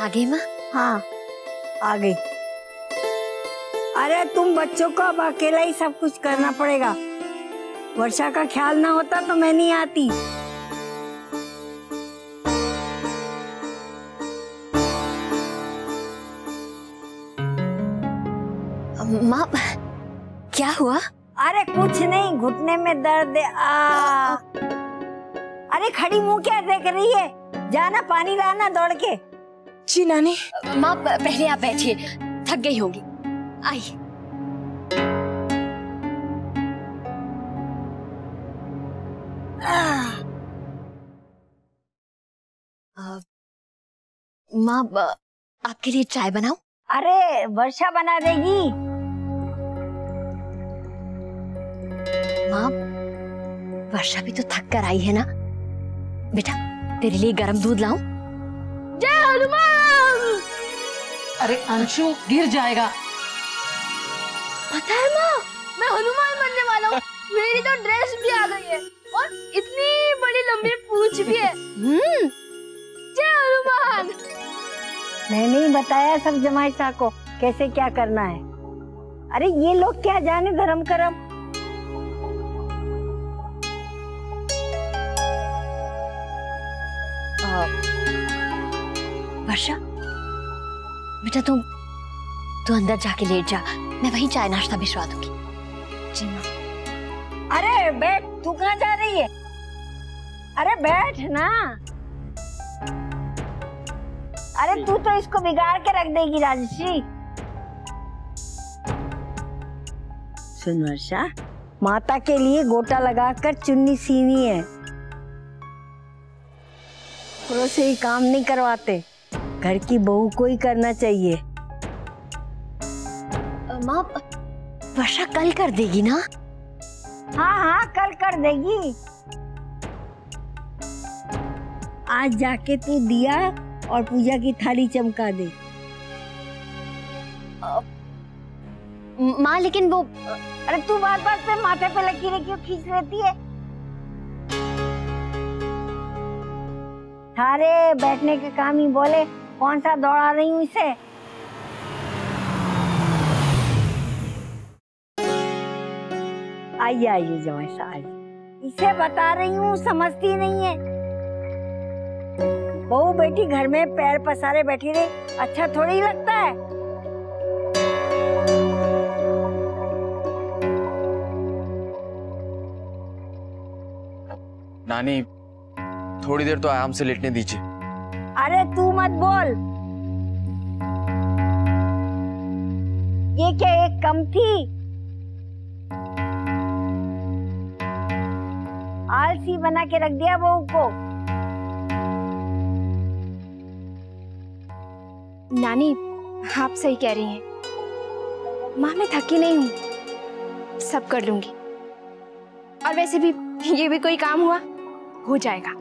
आ गई माँ? हाँ आ गई। अरे तुम बच्चों को अब अकेला ही सब कुछ करना पड़ेगा। वर्षा का ख्याल ना होता तो मैं नहीं आती। माँ क्या हुआ? अरे कुछ नहीं, घुटने में दर्द है। अरे खड़ी मुंह क्या देख रही है? जाना पानी लाना दौड़ के। जी नानी। माँ पहले आप बैठिए, थक गई होगी। आइए। माँ आपके लिए चाय बनाऊं? अरे वर्षा बना देगी। माँ वर्षा भी तो थक कर आई है ना। बेटा तेरे लिए गर्म दूध लाऊं? जय हनुमान। अरे अंशु गिर जाएगा। पता है माँ, मैं हनुमान बनने वाला हूँ। मेरी तो ड्रेस भी आ गई है और इतनी बड़ी लंबी पूंछ भी है। जय हनुमान। मैंने ही बताया सब जमाई साहब को कैसे क्या करना है। अरे ये लोग क्या जाने धर्म करम। वर्षा बेटा तू अंदर जाके लेट जा, मैं वहीं चाय नाश्ता भिजवा दूंगी। जी माँ। अरे बैठ, तू कहाँ जा रही है? अरे बैठ ना। अरे तू तो इसको बिगाड़ के रख देगी राजश्री। सुन वर्षा, माता के लिए गोटा लगाकर चुन्नी सीनी है। पुरुषों से ही काम नहीं करवाते, घर की बहू को ही करना चाहिए। माँ वर्षा कल कर देगी ना? हाँ हाँ कल कर देगी। आज जाके तू दिया और पूजा की थाली चमका दे। माँ लेकिन वो अरे तू बात बात पे माथे पे लकीरें क्यों खींच लेती है? सारे बैठने के काम ही बोले, कौन सा दौड़ा रही हूँ इसे? आइए आइए जमाई साहब आइए। इसे बता रही हूँ, समझती नहीं है। बहू बेटी घर में पैर पसारे बैठी रही, अच्छा थोड़ी लगता है। नानी थोड़ी देर तो आराम से लेटने दीजिए। अरे तू मत बोल। ये क्या एक कम थी? आलसी बना के रख दिया बहू को। नानी आप सही कह रही हैं। माँ मैं थकी नहीं हूँ, सब कर लूंगी। और वैसे भी ये भी कोई काम हुआ, हो जाएगा।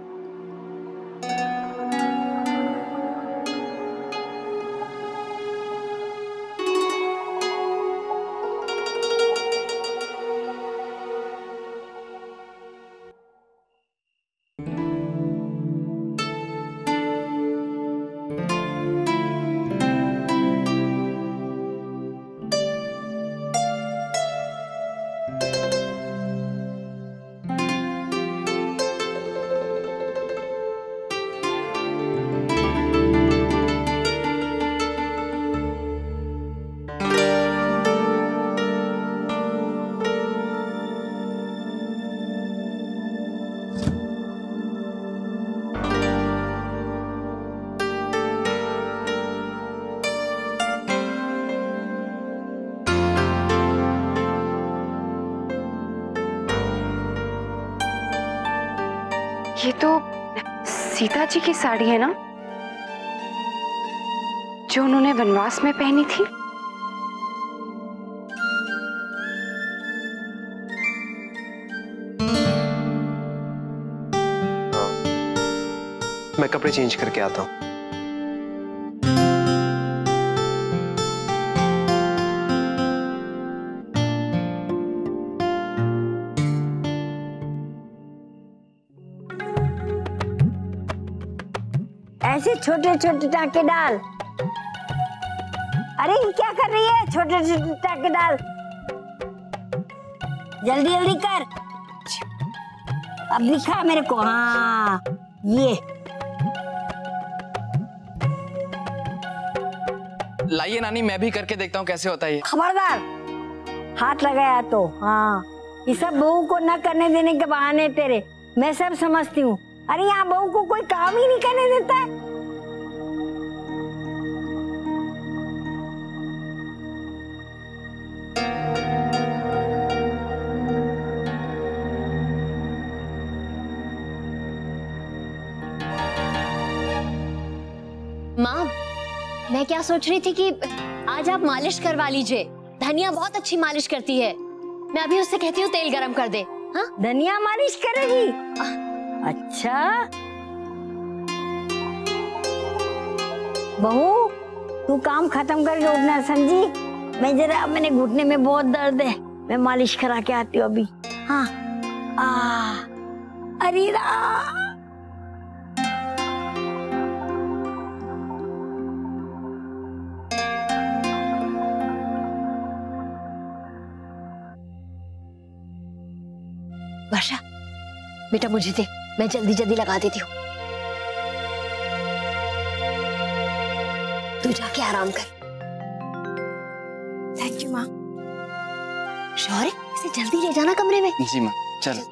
ये तो सीता जी की साड़ी है ना, जो उन्होंने वनवास में पहनी थी। मैं कपड़े चेंज करके आता हूँ। ऐसे छोटे छोटे टाके डाल। अरे ये क्या कर रही है? छोटे छोटे टाके डाल, जल्दी जल्दी कर। अब दिखा मेरे को। हाँ ये लाइए नानी, मैं भी करके देखता हूँ कैसे होता है ये। खबरदार, हाथ लगाया तो। हाँ, ये सब बहू को न करने देने के बहाने तेरे, मैं सब समझती हूँ। अरे यहाँ बहू को कोई काम ही नहीं करने देता है। माँ, मैं क्या सोच रही थी कि आज आप मालिश करवा लीजिए। धनिया बहुत अच्छी मालिश करती है। मैं अभी उससे कहती हूँ तेल गरम कर दे। हाँ, धनिया मालिश करेगी? अच्छा बहू, तू काम खत्म करके उठना, समझी? मैं जरा, मैंने घुटने में बहुत दर्द है, मैं मालिश करा के आती हूँ अभी। हाँ। अरे वर्षा, बेटा मुझे दे, मैं जल्दी जल्दी लगा देती हूँ। तू जाके आराम कर। थैंक यू माँ। शौर्य, इसे जल्दी ले जाना कमरे में। जी माँ, चलो।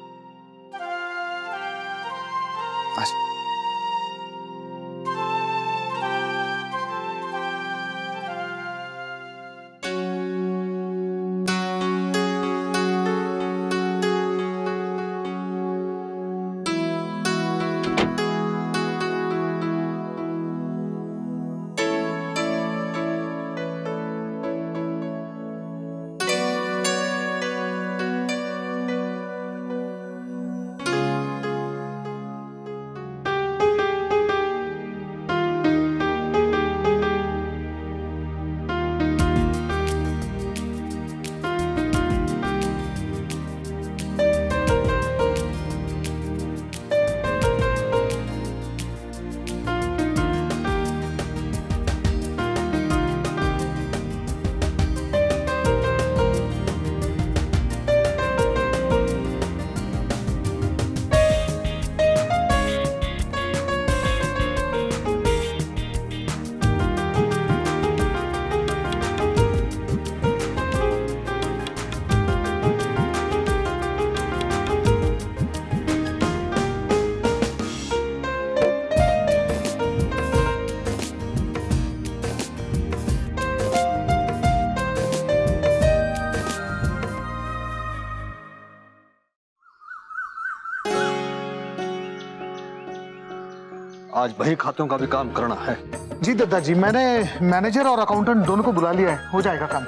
आज बही खातों का भी काम करना है। जी दादाजी, मैंने मैनेजर और अकाउंटेंट दोनों को बुला लिया है, हो जाएगा काम।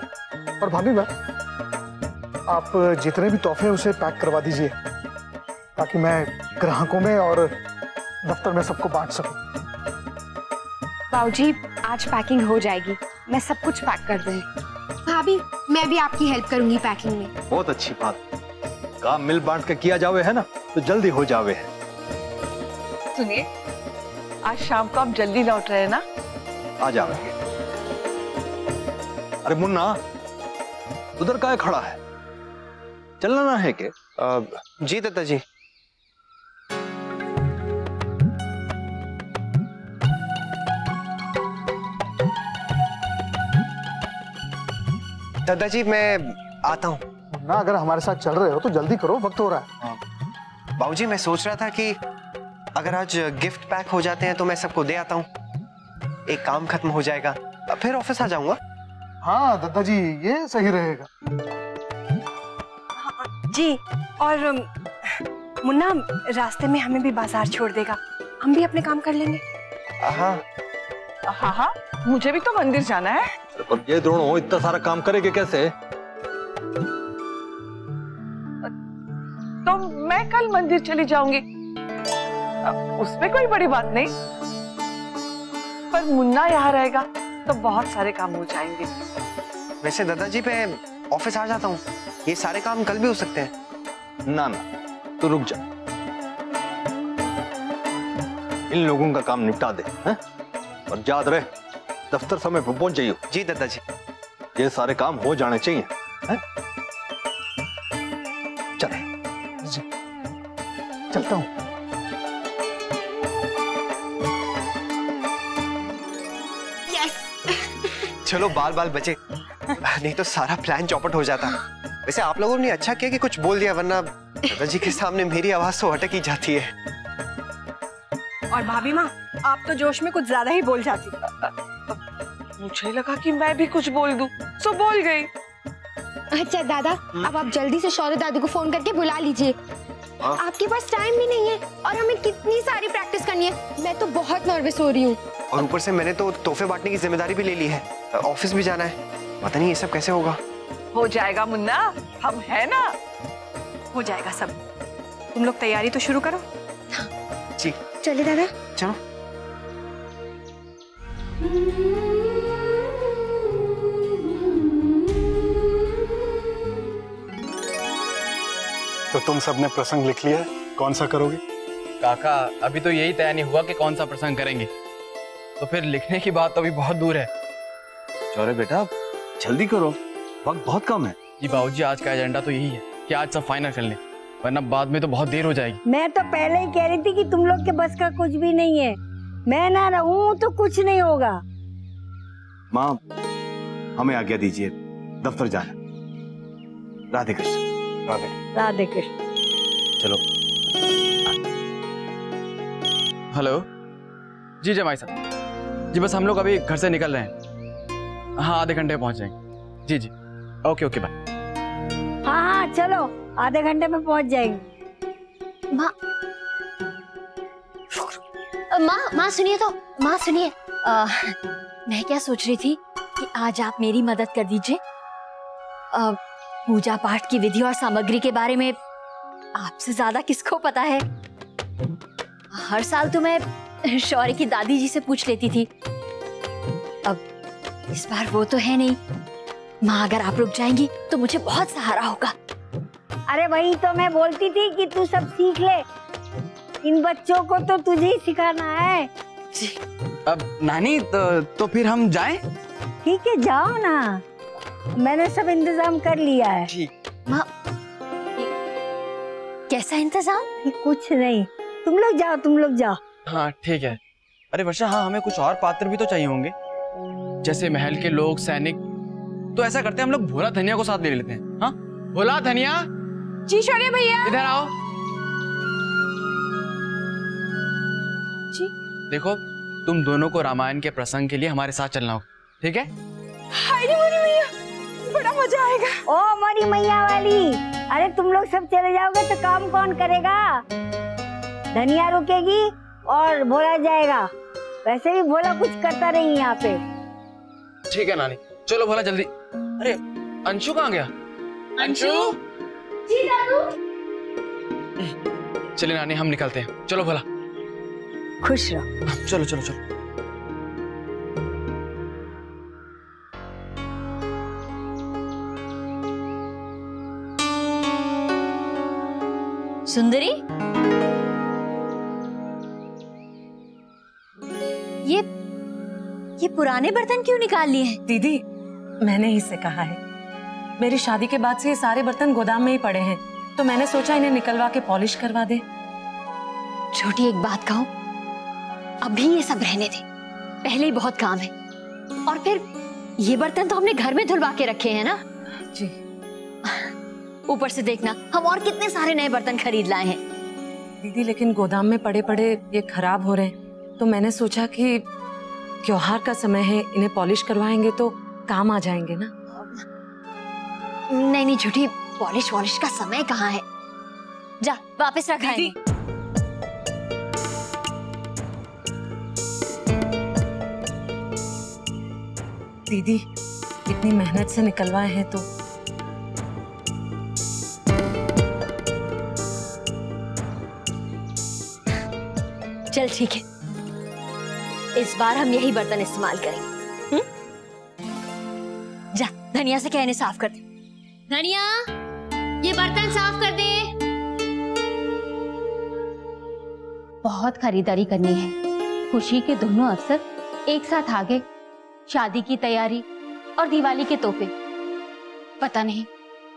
और भाभी बा, आप जितने भी तोहफे उसे पैक करवा दीजिए ताकि मैं ग्राहकों में और दफ्तर में सबको बांट सकूं। बाबूजी, आज पैकिंग हो जाएगी, मैं सब कुछ पैक कर दूंगी। भाभी, मैं भी आपकी हेल्प करूंगी पैकिंग में। बहुत अच्छी बात, काम मिल बांट के किया जावे है ना तो जल्दी हो जावे है। सुनिए, आज शाम को आप जल्दी लौट रहे हैं ना? आ जाएंगे। अरे मुन्ना, उधर काय खड़ा है, चलना ना है के? जी दादाजी। दादाजी मैं आता हूँ। मुन्ना, अगर हमारे साथ चल रहे हो तो जल्दी करो, वक्त हो रहा है। बाबूजी, मैं सोच रहा था कि अगर आज गिफ्ट पैक हो जाते हैं तो मैं सबको दे आता हूँ, एक काम खत्म हो जाएगा, फिर ऑफिस आ जाऊंगा। हाँ दादाजी, ये सही रहेगा। जी, और मुन्ना रास्ते में हमें भी बाजार छोड़ देगा, हम भी अपने काम कर लेंगे। हाँ हाँ हाँ, मुझे भी तो मंदिर जाना है। पर ये दोनों इतना सारा काम करेंगे कैसे? तो मैं कल मंदिर चली जाऊंगी, उसमें कोई बड़ी बात नहीं। पर मुन्ना यहाँ रहेगा तो बहुत सारे काम हो जाएंगे। वैसे दादाजी मैं ऑफिस आ जाता हूँ, ये सारे काम कल भी हो सकते हैं। ना ना, तू रुक जा। इन लोगों का काम निपटा दे, हैं? और याद रहे दफ्तर समय पर पहुंच जाइयो। जी दादाजी। ये सारे काम हो जाने चाहिए, हैं? चले। जी चलता हूँ। चलो बाल बाल बचे, नहीं तो सारा प्लान चौपट हो जाता। वैसे आप लोगों ने अच्छा किया कि कुछ बोल दिया, वरना दादाजी के सामने मेरी आवाज तो अटक ही जाती है। और भाभी माँ, आप तो जोश में कुछ ज्यादा ही बोल जाती। मुझे लगा कि मैं भी कुछ बोल दूं, सो बोल गई। अच्छा दादा, अब आप जल्दी से शौर्य दादू को फोन करके बुला लीजिए। आपके पास टाइम भी नहीं है और हमें कितनी सारी प्रैक्टिस करनी है। मैं तो बहुत नर्वस हो रही हूँ। और ऊपर से मैंने तो तोहफे बांटने की जिम्मेदारी भी ले ली है, ऑफिस भी जाना है। पता नहीं ये सब कैसे होगा। हो जाएगा मुन्ना, हम है ना। हो जाएगा सब। तुम लोग तैयारी तो शुरू करो। जी चले दादा। चलो। तो तुम सबने प्रसंग लिख लिया है, कौन सा करोगे? काका अभी तो यही तय नहीं हुआ कि कौन सा प्रसंग करेंगे, तो फिर लिखने की बात तो अभी बहुत दूर है। चौरे बेटा जल्दी करो, वक्त बहुत कम है। जी बाबूजी, आज का एजेंडा तो यही है कि आज सब फाइनल कर लें, वरना बाद में तो बहुत देर हो जाएगी। मैं तो पहले ही कह रही थी कि तुम लोग के बस का कुछ भी नहीं है। मैं ना रहूं तो कुछ नहीं होगा। माँ हमें आज्ञा दीजिए, दफ्तर जाना। राधे कृष्ण। राधे राधे कृष्ण। चलो। हेलो जी जमाई साहब, जी बस हम लोग अभी घर से निकल रहे हैं। हाँ आधे घंटे में पहुंच जाएंगे। जी जी ओके ओके बाय। हाँ हाँ चलो, आधे घंटे में पहुंच जाएंगे। माँ सुनिए तो, माँ सुनिए। मैं क्या सोच रही थी कि आज आप मेरी मदद कर दीजिए। पूजा पाठ की विधि और सामग्री के बारे में आपसे ज्यादा किसको पता है। हर साल तो मैं शौर्य की दादी जी से पूछ लेती थी, अब इस बार वो तो है नहीं। माँ अगर आप रुक जाएंगी तो मुझे बहुत सहारा होगा। अरे वही तो मैं बोलती थी कि तू सब सीख ले। इन बच्चों को तो तुझे ही सिखाना है। जी। अब नानी तो फिर हम जाएं? ठीक है जाओ ना, मैंने सब इंतजाम कर लिया है। माँ कैसा इंतजाम? कुछ नहीं, तुम लोग जाओ, तुम लोग जाओ। हाँ ठीक है। अरे वर्षा, हाँ हमें कुछ और पात्र भी तो चाहिए होंगे, जैसे महल के लोग, सैनिक। तो ऐसा करते हैं हम लोग भोला धनिया को साथ ले लेते हैं। हाँ भोला धनिया। जी शौर्य भैया। इधर आओ। जी। देखो तुम दोनों को रामायण के प्रसंग के लिए हमारे साथ चलना होगा, ठीक है? हाय रे मोरी मैया, बड़ा मजा आएगा। ओ मोरी मैया वाली, अरे तुम लोग सब चले जाओगे तो काम कौन करेगा? धनिया रुकेगी और भोला जाएगा। वैसे भी भोला कुछ करता नहीं यहाँ पे। ठीक है नानी, चलो भोला जल्दी। अरे अंशु कहाँ गया? अंशु। जी दादू। चलिए नानी हम निकलते हैं, चलो भोला। खुश रहो। चलो चलो चलो। सुंदरी, ये पुराने बर्तन क्यों निकाल लिए हैं? दीदी मैंने ही से कहा है, मेरी शादी के बाद से ये सारे बर्तन गोदाम में ही पड़े हैं, तो मैंने सोचा इन्हें निकलवा के पॉलिश करवा दे। छोटी एक बात कहूं, अभी ये सब रहने दे, पहले ही बहुत काम है। और फिर ये बर्तन तो हमने घर में धुलवा के रखे हैं ना। जी। ऊपर से देखना हम और कितने सारे नए बर्तन खरीद लाए हैं। दीदी लेकिन गोदाम में पड़े पड़े ये खराब हो रहे हैं, तो मैंने सोचा कि त्योहार का समय है, इन्हें पॉलिश करवाएंगे तो काम आ जाएंगे ना। नहीं नहीं छोटी, पॉलिश वॉलिश का समय कहाँ है, जा वापस रखा है। दीदी इतनी मेहनत से निकलवाए हैं तो। चल ठीक है, इस बार हम यही बर्तन इस्तेमाल करेंगे। जा धनिया से कहने साफ कर दे। धनिया ये बर्तन साफ कर दे। बहुत खरीदारी करनी है। खुशी के दोनों अवसर एक साथ आ गए, शादी की तैयारी और दिवाली के तोहफे। पता नहीं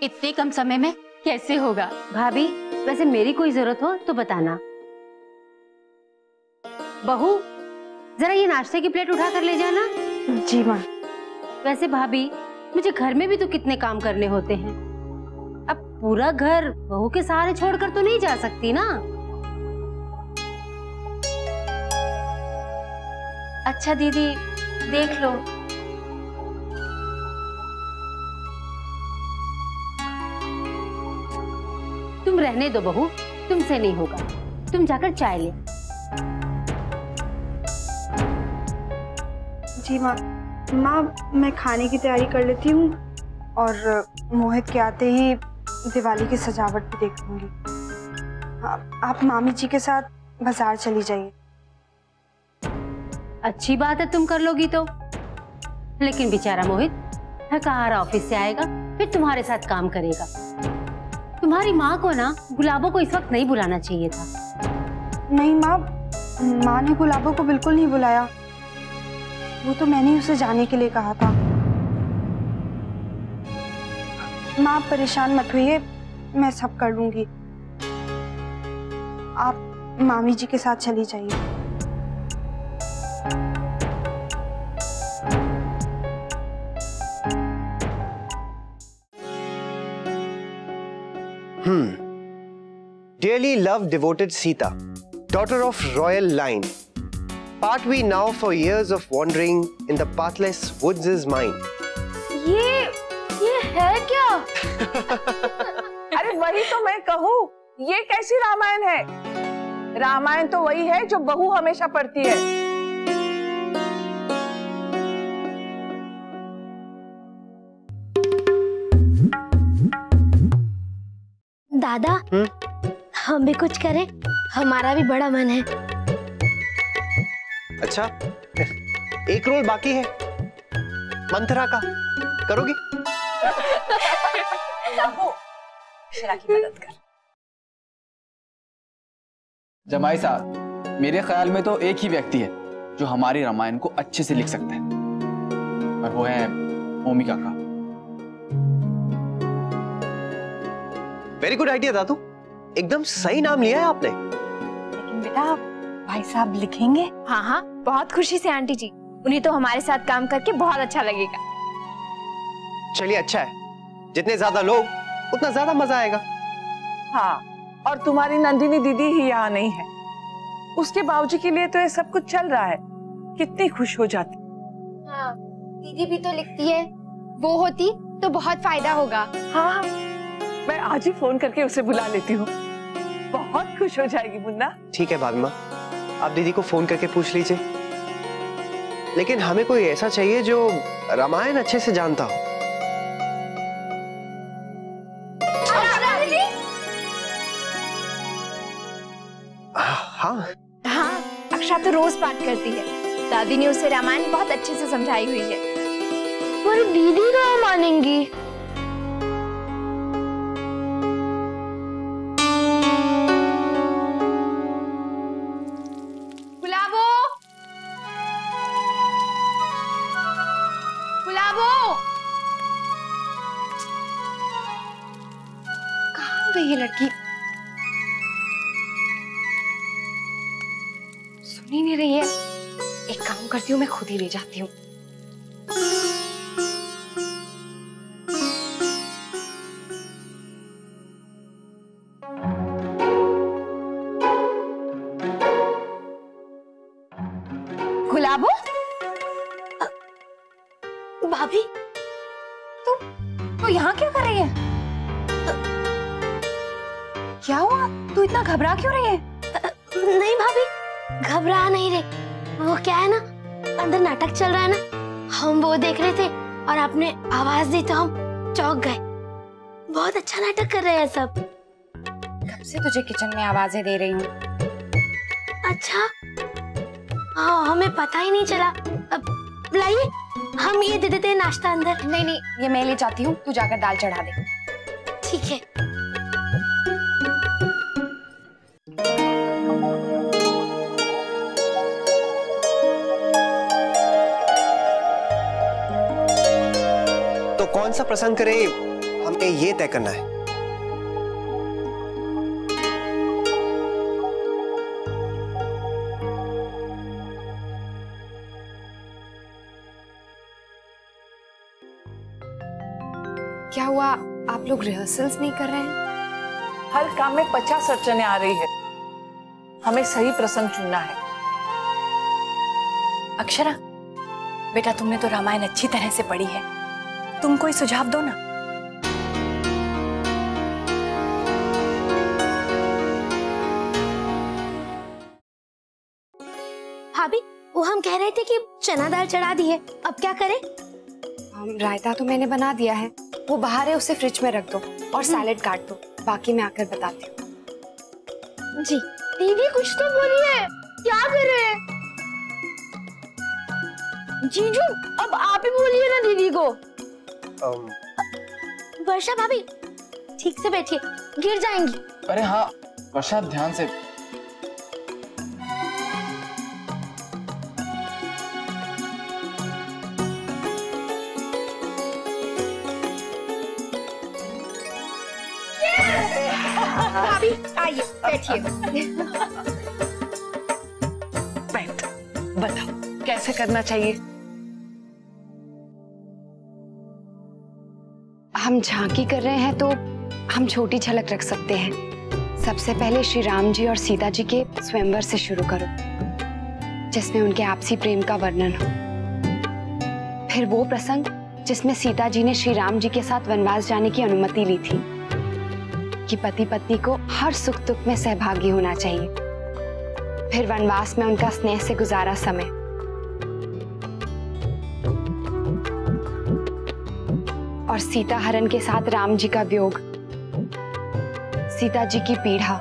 इतने कम समय में कैसे होगा। भाभी, वैसे मेरी कोई जरूरत हो तो बताना। बहू, जरा ये नाश्ते की प्लेट उठा कर ले जाना। जी माँ। वैसे भाभी, मुझे घर में भी तो कितने काम करने होते हैं। अब पूरा घर बहू के सहारे छोड़कर तो नहीं जा सकती ना। अच्छा दीदी, देख लो। तुम रहने दो बहू, तुमसे नहीं होगा। तुम जाकर चाय ले। जी माँ। माँ, मैं खाने की तैयारी कर लेती हूँ और मोहित के आते ही दिवाली की सजावट भी देख लूंगी। आप मामी जी के साथ बाजार चली जाइए। अच्छी बात है, तुम कर लोगी तो। लेकिन बेचारा मोहित थका हारा ऑफिस से आएगा, फिर तुम्हारे साथ काम करेगा। तुम्हारी माँ को ना गुलाबों को इस वक्त नहीं बुलाना चाहिए था। नहीं माँ, माँ ने गुलाबों को बिल्कुल नहीं बुलाया। वो तो मैंने उसे जाने के लिए कहा था। माँ, आप परेशान मत होइए, मैं सब कर लूंगी। आप मामी जी के साथ चली जाइए। Dearly loved, devoted Sita, daughter of royal line, part we now for years of wandering in the pathless woods is mine. ये है क्या? अरे वही तो मैं कहूँ, ये कैसी रामायण है? रामायण तो वही है जो बहू हमेशा पढ़ती है। दादा, हम भी कुछ करें? हमारा भी बड़ा मन है। अच्छा, एक रोल बाकी है मंथरा का, करोगी? शरा की मदद कर। जमाई साहब, मेरे ख्याल में तो एक ही व्यक्ति है जो हमारी रामायण को अच्छे से लिख सकता है, और वो है ओमी काका। वेरी गुड आइडिया दादू, एकदम सही नाम लिया है आपने। लेकिन बेटा, भाई साहब लिखेंगे? हाँ हाँ, बहुत खुशी से आंटी जी। उन्हें तो हमारे साथ काम करके बहुत अच्छा लगेगा। चलिए अच्छा है, जितने ज्यादा लोग उतना ज्यादा मजा आएगा। हाँ, और तुम्हारी नंदिनी दीदी ही यहाँ नहीं है, उसके बाबूजी के लिए तो ये सब कुछ चल रहा है। कितनी खुश हो जाती। हाँ, दीदी भी तो लिखती है। वो होती तो बहुत फायदा होगा। हाँ, मैं आज ही फोन करके उसे बुला लेती हूँ, बहुत खुश हो जाएगी मुन्ना। ठीक है भाभी माँ, आप दीदी को फोन करके पूछ लीजिए, लेकिन हमें कोई ऐसा चाहिए जो रामायण अच्छे से जानता हो। हाँ हाँ, अक्षा तो रोज पाठ करती है। दादी ने उसे रामायण बहुत अच्छे से समझाई हुई है। पर दीदी कहाँ मानेंगी? गुलाबो, गुलाबो, कहाँ गई ये लड़की? सुन ही नहीं रही है। एक काम करती हूँ, मैं खुद ही ले जाती हूँ। गुलाबो, भाभी, तू यहाँ क्या कर रही है? क्या हुआ? तू इतना घबरा क्यों रही है? नहीं भाभी, घबरा नहीं रहे। वो क्या है ना, अंदर नाटक चल रहा है ना, हम वो देख रहे थे और आपने आवाज दी तो हम चौंक गए। बहुत अच्छा नाटक कर रहे हैं सब। कब से तुझे किचन में आवाजें दे रही हूँ। अच्छा, हाँ, हमें पता ही नहीं चला। अब लाइए, हम ये दे देते हैं नाश्ता अंदर। नहीं नहीं, ये मैं ले जाती हूँ, तू जाकर दाल चढ़ा दे। ठीक है। कौन सा प्रसंग करें हमें ये तय करना है। क्या हुआ, आप लोग रिहर्सल्स नहीं कर रहे हैं? हर काम में 50 अड़चनें आ रही है, हमें सही प्रसंग चुनना है। अक्षरा बेटा, तुमने तो रामायण अच्छी तरह से पढ़ी है, तुम कोई सुझाव दो ना। भाभी, वो हम कह रहे थे कि चना दाल चढ़ा दी है, अब क्या करें? रायता तो मैंने बना दिया है, वो बाहर है, उसे फ्रिज में रख दो और सैलेड काट दो, बाकी मैं आकर बताती हूँ। जी दीदी कुछ तो बोलिए, क्या कर रहे हैं? जीजू अब आप ही बोलिए ना दीदी को। वर्षा भाभी ठीक से बैठिए, गिर जाएंगी। अरे हाँ वर्षा, ध्यान से। भाभी आइए बैठिए। बैठ, बताओ कैसे करना चाहिए? हम झांकी कर रहे हैं तो हम छोटी झलक रख सकते हैं। सबसे पहले श्री राम जी और सीता जी के स्वयंवर से शुरू करो, जिसमें उनके आपसी प्रेम का वर्णन हो। फिर वो प्रसंग जिसमें सीता जी ने श्री राम जी के साथ वनवास जाने की अनुमति ली थी कि पति पत्नी को हर सुख दुख में सहभागी होना चाहिए। फिर वनवास में उनका स्नेह से गुजारा समय, और सीता हरण के साथ राम जी का वियोग, सीता जी की पीड़ा,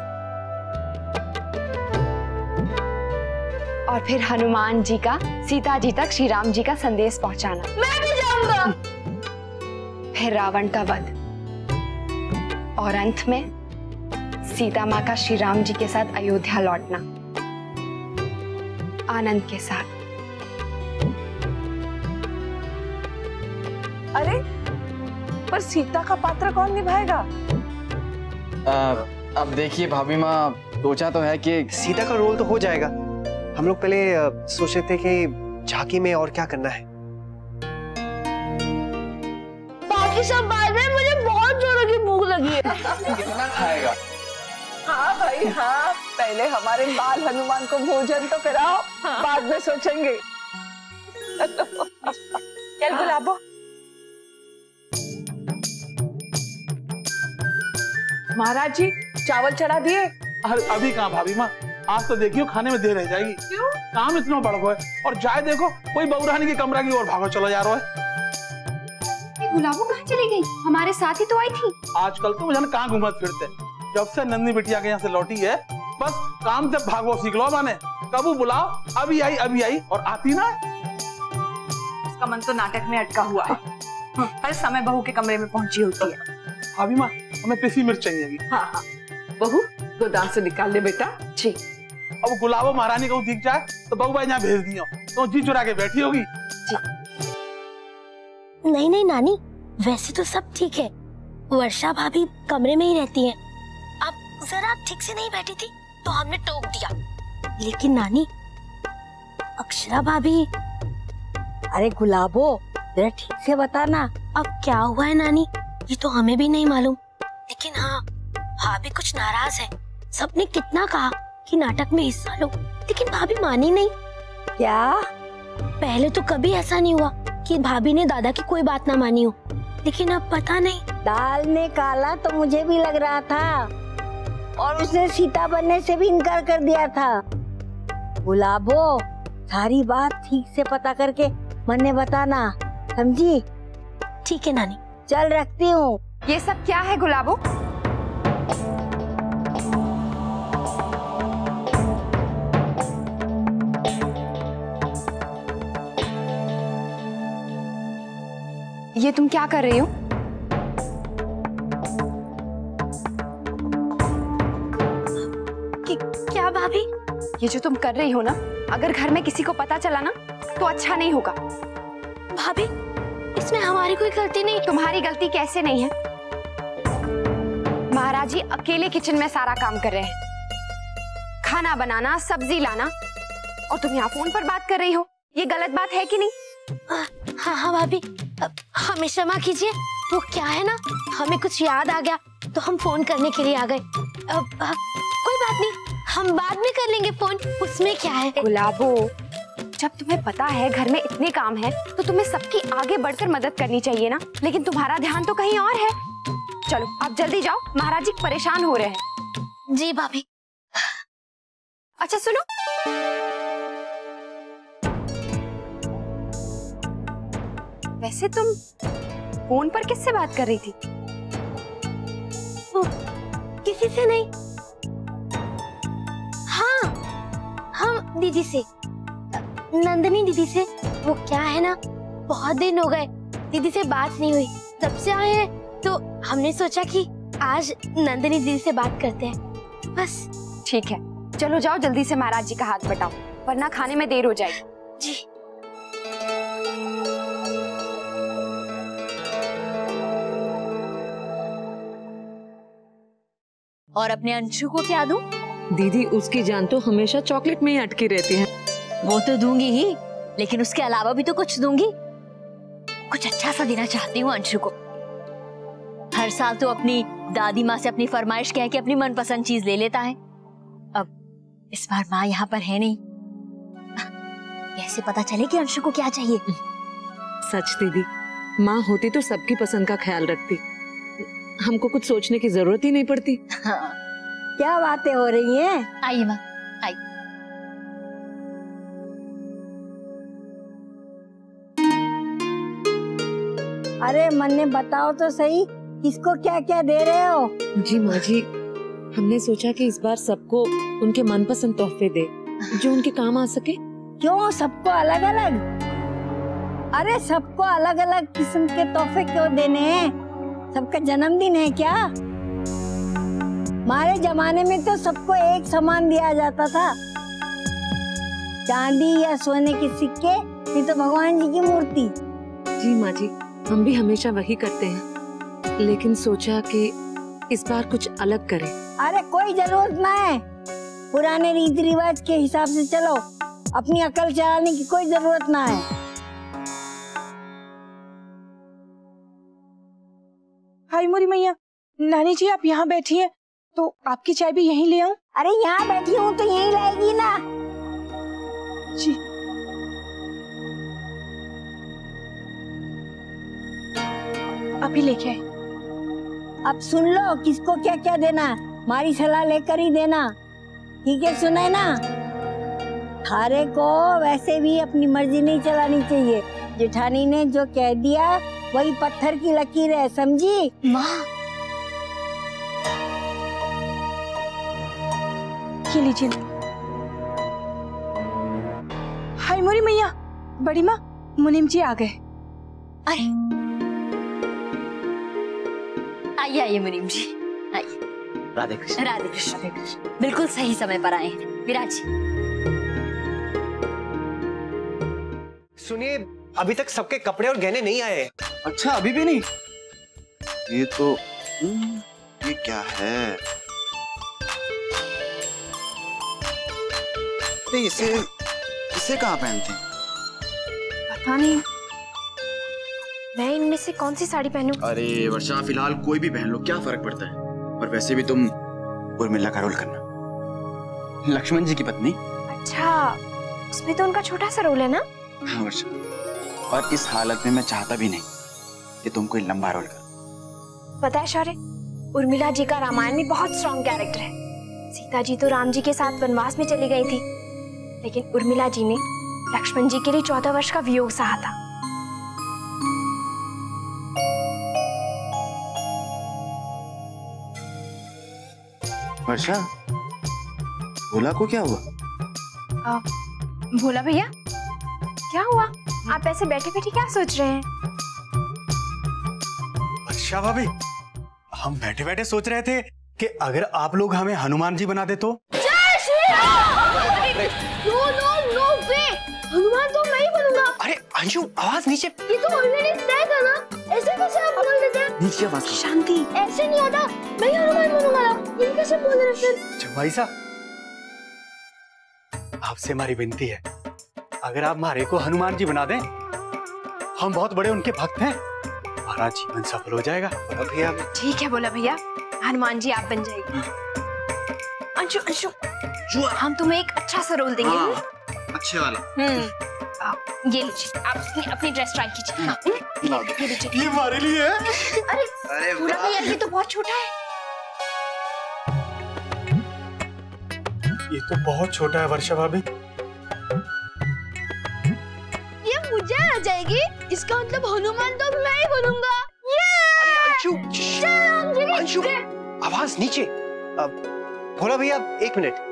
और फिर हनुमान जी का सीता जी तक श्री राम जी का संदेश पहुंचाना। मैं भी जाऊंगा। फिर रावण का वध, और अंत में सीता माँ का श्री राम जी के साथ अयोध्या लौटना आनंद के साथ। अरे पर सीता का पात्र कौन निभाएगा? अब देखिए भाभी माँ, सोचा तो है कि सीता का रोल तो हो जाएगा। हम लोग पहले सोच रहे थे कि झांकी में और क्या करना है। बाकी सब बाद में, मुझे बहुत जोरों की भूख लगी है। कितना खाएगा? हाँ भाई हाँ, पहले हमारे बाल हनुमान को भोजन तो कराओ, बाद में सोचेंगे। चल गुलाबो। महाराज जी चावल चढ़ा दिए? अरे अभी कहाँ भाभी माँ, आज तो देखियो खाने में देर रह जाएगी। क्यों? काम इतना बढ़ गया है। और जाए देखो कोई बहुरानी के कमरा की ओर भागो चलो जा रहा है। गुलाबो कहाँ चली गई? हमारे साथ ही तो आई थी। आजकल तो मुझे कहाँ घूमत फिरते, जब से नंदी बिटिया के यहाँ से लौटी है बस काम से भागो सीख लो। माने कबू बुलाओ, अभी आई और आती ना। उसका मन तो नाटक में अटका हुआ है, हर समय बहू के कमरे में पहुंची होती है। भाभी माँ हमें पिसी मिर्च चाहिए। हाँ हाँ बहू गोदाम से निकाल ले बेटा। जी। अब गुलाबो महारानी को दिख जाए तो बहू भाई यहाँ भेज दियो, तो जी चुरा के बैठी होगी। नहीं नहीं नानी, वैसे तो सब ठीक है। वर्षा भाभी कमरे में ही रहती हैं। आप जरा ठीक से नहीं बैठी थी तो हमने टोक दिया। लेकिन नानी, अक्षरा भाभी। अरे गुलाबो जरा ठीक से बता ना। अब क्या हुआ है नानी, ये तो हमें भी नहीं मालूम। लेकिन हाँ, भाभी कुछ नाराज है। सबने कितना कहा कि नाटक में हिस्सा लो, लेकिन भाभी मानी नहीं। क्या? पहले तो कभी ऐसा नहीं हुआ कि भाभी ने दादा की कोई बात ना मानी हो, लेकिन अब पता नहीं। दाल में काला तो मुझे भी लग रहा था, और उसने सीता बनने से भी इनकार कर दिया था। गुलाबो सारी बात ठीक से पता करके मन ने बताना, समझी? ठीक है नानी। चल रखती हूँ। ये सब क्या है गुलाबो? ये तुम क्या कर रही हो? क्या भाभी? ये जो तुम कर रही हो ना, अगर घर में किसी को पता चला ना तो अच्छा नहीं होगा। भाभी इसमें हमारी कोई गलती नहीं। तुम्हारी गलती कैसे नहीं है? महाराज जी अकेले किचन में सारा काम कर रहे हैं, खाना बनाना, सब्जी लाना, और तुम यहाँ फोन पर बात कर रही हो। ये गलत बात है कि नहीं? हाँ हाँ भाभी, हमें क्षमा कीजिए। वो क्या है ना, हमें कुछ याद आ गया तो हम फोन करने के लिए आ गए। कोई बात नहीं, हम बाद में कर लेंगे फोन, उसमें क्या है। गुलाबो, जब तुम्हें पता है घर में इतने काम है तो तुम्हें सबकी आगे बढ़कर मदद करनी चाहिए ना, लेकिन तुम्हारा ध्यान तो कहीं और है। चलो आप जल्दी जाओ, महाराज जी परेशान हो रहे हैं। जी भाभी। अच्छा सुनो, वैसे तुम फोन पर किससे बात कर रही थी? किसी से नहीं। हाँ, हम दीदी से, नंदिनी दीदी से। वो क्या है ना, बहुत दिन हो गए दीदी से बात नहीं हुई, तब से आए हैं तो हमने सोचा कि आज नंदिनी दीदी से बात करते हैं, बस। ठीक है, चलो जाओ जल्दी से महाराज जी का हाथ बटाओ, वरना खाने में देर हो जाएगी। जी। और अपने अंशु को क्या दूं? दीदी उसकी जान तो हमेशा चॉकलेट में ही अटकी रहती है। वो तो दूंगी ही, लेकिन उसके अलावा भी तो कुछ दूंगी। कुछ अच्छा सा देना चाहती हूँ अंशु को। हर साल तो अपनी दादी माँ से अपनी फरमाइश कह के अपनी मनपसंद चीज ले लेता है। अब इस बार माँ यहाँ पर है नहीं, कैसे पता चले कि अंशु को क्या चाहिए? सच दीदी, माँ होती तो सबकी पसंद का ख्याल रखती, हमको कुछ सोचने की जरूरत ही नहीं पड़ती। हाँ। क्या बातें हो रही हैं? आइए माँ, आइए। अरे मन्ने बताओ तो सही, किसको क्या क्या दे रहे हो? जी माँ जी, हमने सोचा कि इस बार सबको उनके मनपसंद तोहफे दे जो उनके काम आ सके। क्यों सबको अलग अलग? अरे सबको अलग अलग किस्म के तोहफे क्यों देने हैं? सबका जन्मदिन है क्या? हमारे जमाने में तो सबको एक समान दिया जाता था, चांदी या सोने के सिक्के, नहीं तो भगवान जी की मूर्ति। जी माँ जी, हम भी हमेशा वही करते हैं, लेकिन सोचा कि इस बार कुछ अलग करें। अरे कोई जरूरत ना है, पुराने रीति रिवाज के हिसाब से चलो, अपनी अकल चलाने की कोई जरूरत ना है। हाय मोरी मैया, नानी जी आप यहाँ बैठी हैं तो आपकी चाय भी यहीं ले आऊं? अरे यहाँ बैठी हूँ तो यहीं लाएगी ना। जी। अभी लेके आए। अब सुन लो किसको क्या क्या देना, हमारी सलाह लेकर ही देना, ठीक है? सुना है ना? थारे को वैसे भी अपनी मर्जी नहीं चलानी चाहिए, जेठानी ने जो कह दिया वही पत्थर की लकीर है, समझी? माँ, ये लीजिए। हाय मोरी मैया, बड़ी माँ, मुनीम जी आ गए। अरे आइए आइए मुनीम जी, आइए। राधे कृष्ण। राधे कृष्ण। बिल्कुल सही समय पर आए हैं विराज। सुनिए, अभी तक सबके कपड़े और गहने नहीं आए। अच्छा, अभी भी नहीं? ये तो ये क्या है? इसे इसे कहाँ पहनते हैं? पता नहीं, मैं इनमें से कौन सी साड़ी पहनूं? अरे वर्षा, फिलहाल कोई भी पहन लो, क्या फर्क पड़ता है? और वैसे भी तुम उर्मिला का रोल करना, लक्ष्मण जी की पत्नी। अच्छा, उसमें तो उनका छोटा सा रोल है ना? हाँ वर्षा, और इस हालत में मैं चाहता भी नहीं कि तुम कोई लंबा रोल करो। पता है शौर्य, उर्मिला जी का रामायण में बहुत स्ट्रॉन्ग कैरेक्टर है। सीता जी तो राम जी के साथ वनवास में चली गई थी, लेकिन उर्मिला जी ने लक्ष्मण जी के लिए 14 वर्ष का वियोग सहा था। वर्षा, भोला को क्या हुआ? भोला भैया, क्या हुआ? आप ऐसे बैठे बैठे क्या सोच रहे हैं? वर्षा भाभी, हम बैठे बैठे सोच रहे थे कि अगर आप लोग हमें हनुमान जी बना दे तो। जय Shri Ram! No no no way, Hanuman तो मैं ही बनूंगा। अरे अंशु आवाज नीचे। ये तो ऑलरेडी तय था ना, ऐसे कैसे आप बोल देते हैं? नीचे आवाज। शांति, ऐसे नहीं होता। मैं हनुमान बनूंगा ना, ये कैसे बोल रहे हैं फिर? जमाई साहब, आपसे हमारी विनती है, अगर आप हमारे को हनुमान जी बना दें, हम बहुत बड़े उनके भक्त हैं, हमारा जीवन सफल हो जाएगा। भैया ठीक है बोला भैया, हनुमान जी आप बन जाएगी। अंशु अंशु हम तुम्हें एक अच्छा सा रोल देंगे। अच्छे वाला। ये लीजिए, आप अपनी ड्रेस ट्राई कीजिए। हाँ, ये लीजिए। ये हमारे लिए है। अरे बोला भैया, ये तो बहुत छोटा है। ये तो बहुत छोटा है वर्षा भाभी। ये मुझे आ जाएगी, इसका मतलब हनुमान तो मैं ही बनूंगा। अंशु, अंशु, आवाज नीचे। भोला भैया एक मिनट।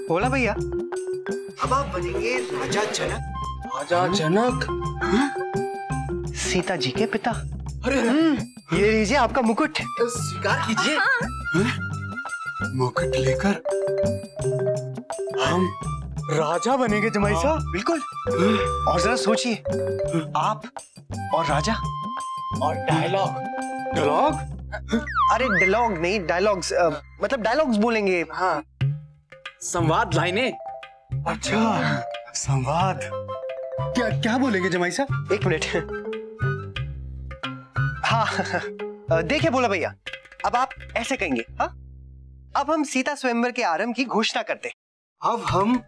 भोला भैया, अब आप बनेंगे राजा जनक। राजा जनक? सीता जी के पिता। अरे ये लीजिए आपका मुकुट, स्वीकार कीजिए। मुकुट लेकर हम राजा बनेंगे जमाई साहब? बिल्कुल। और जरा सोचिए, आप और राजा और डायलॉग। डायलॉग? अरे डायलॉग नहीं, डायलॉग्स, मतलब डायलॉग्स बोलेंगे। हाँ, संवाद, लाइनें। अच्छा, संवाद। क्या क्या बोलेंगे जमाई साहब? एक मिनट। हाँ, देखिए भोला भैया, अब आप ऐसे कहेंगे। हाँ, अब हम सीता स्वयंवर के आरंभ की घोषणा करते। अब हम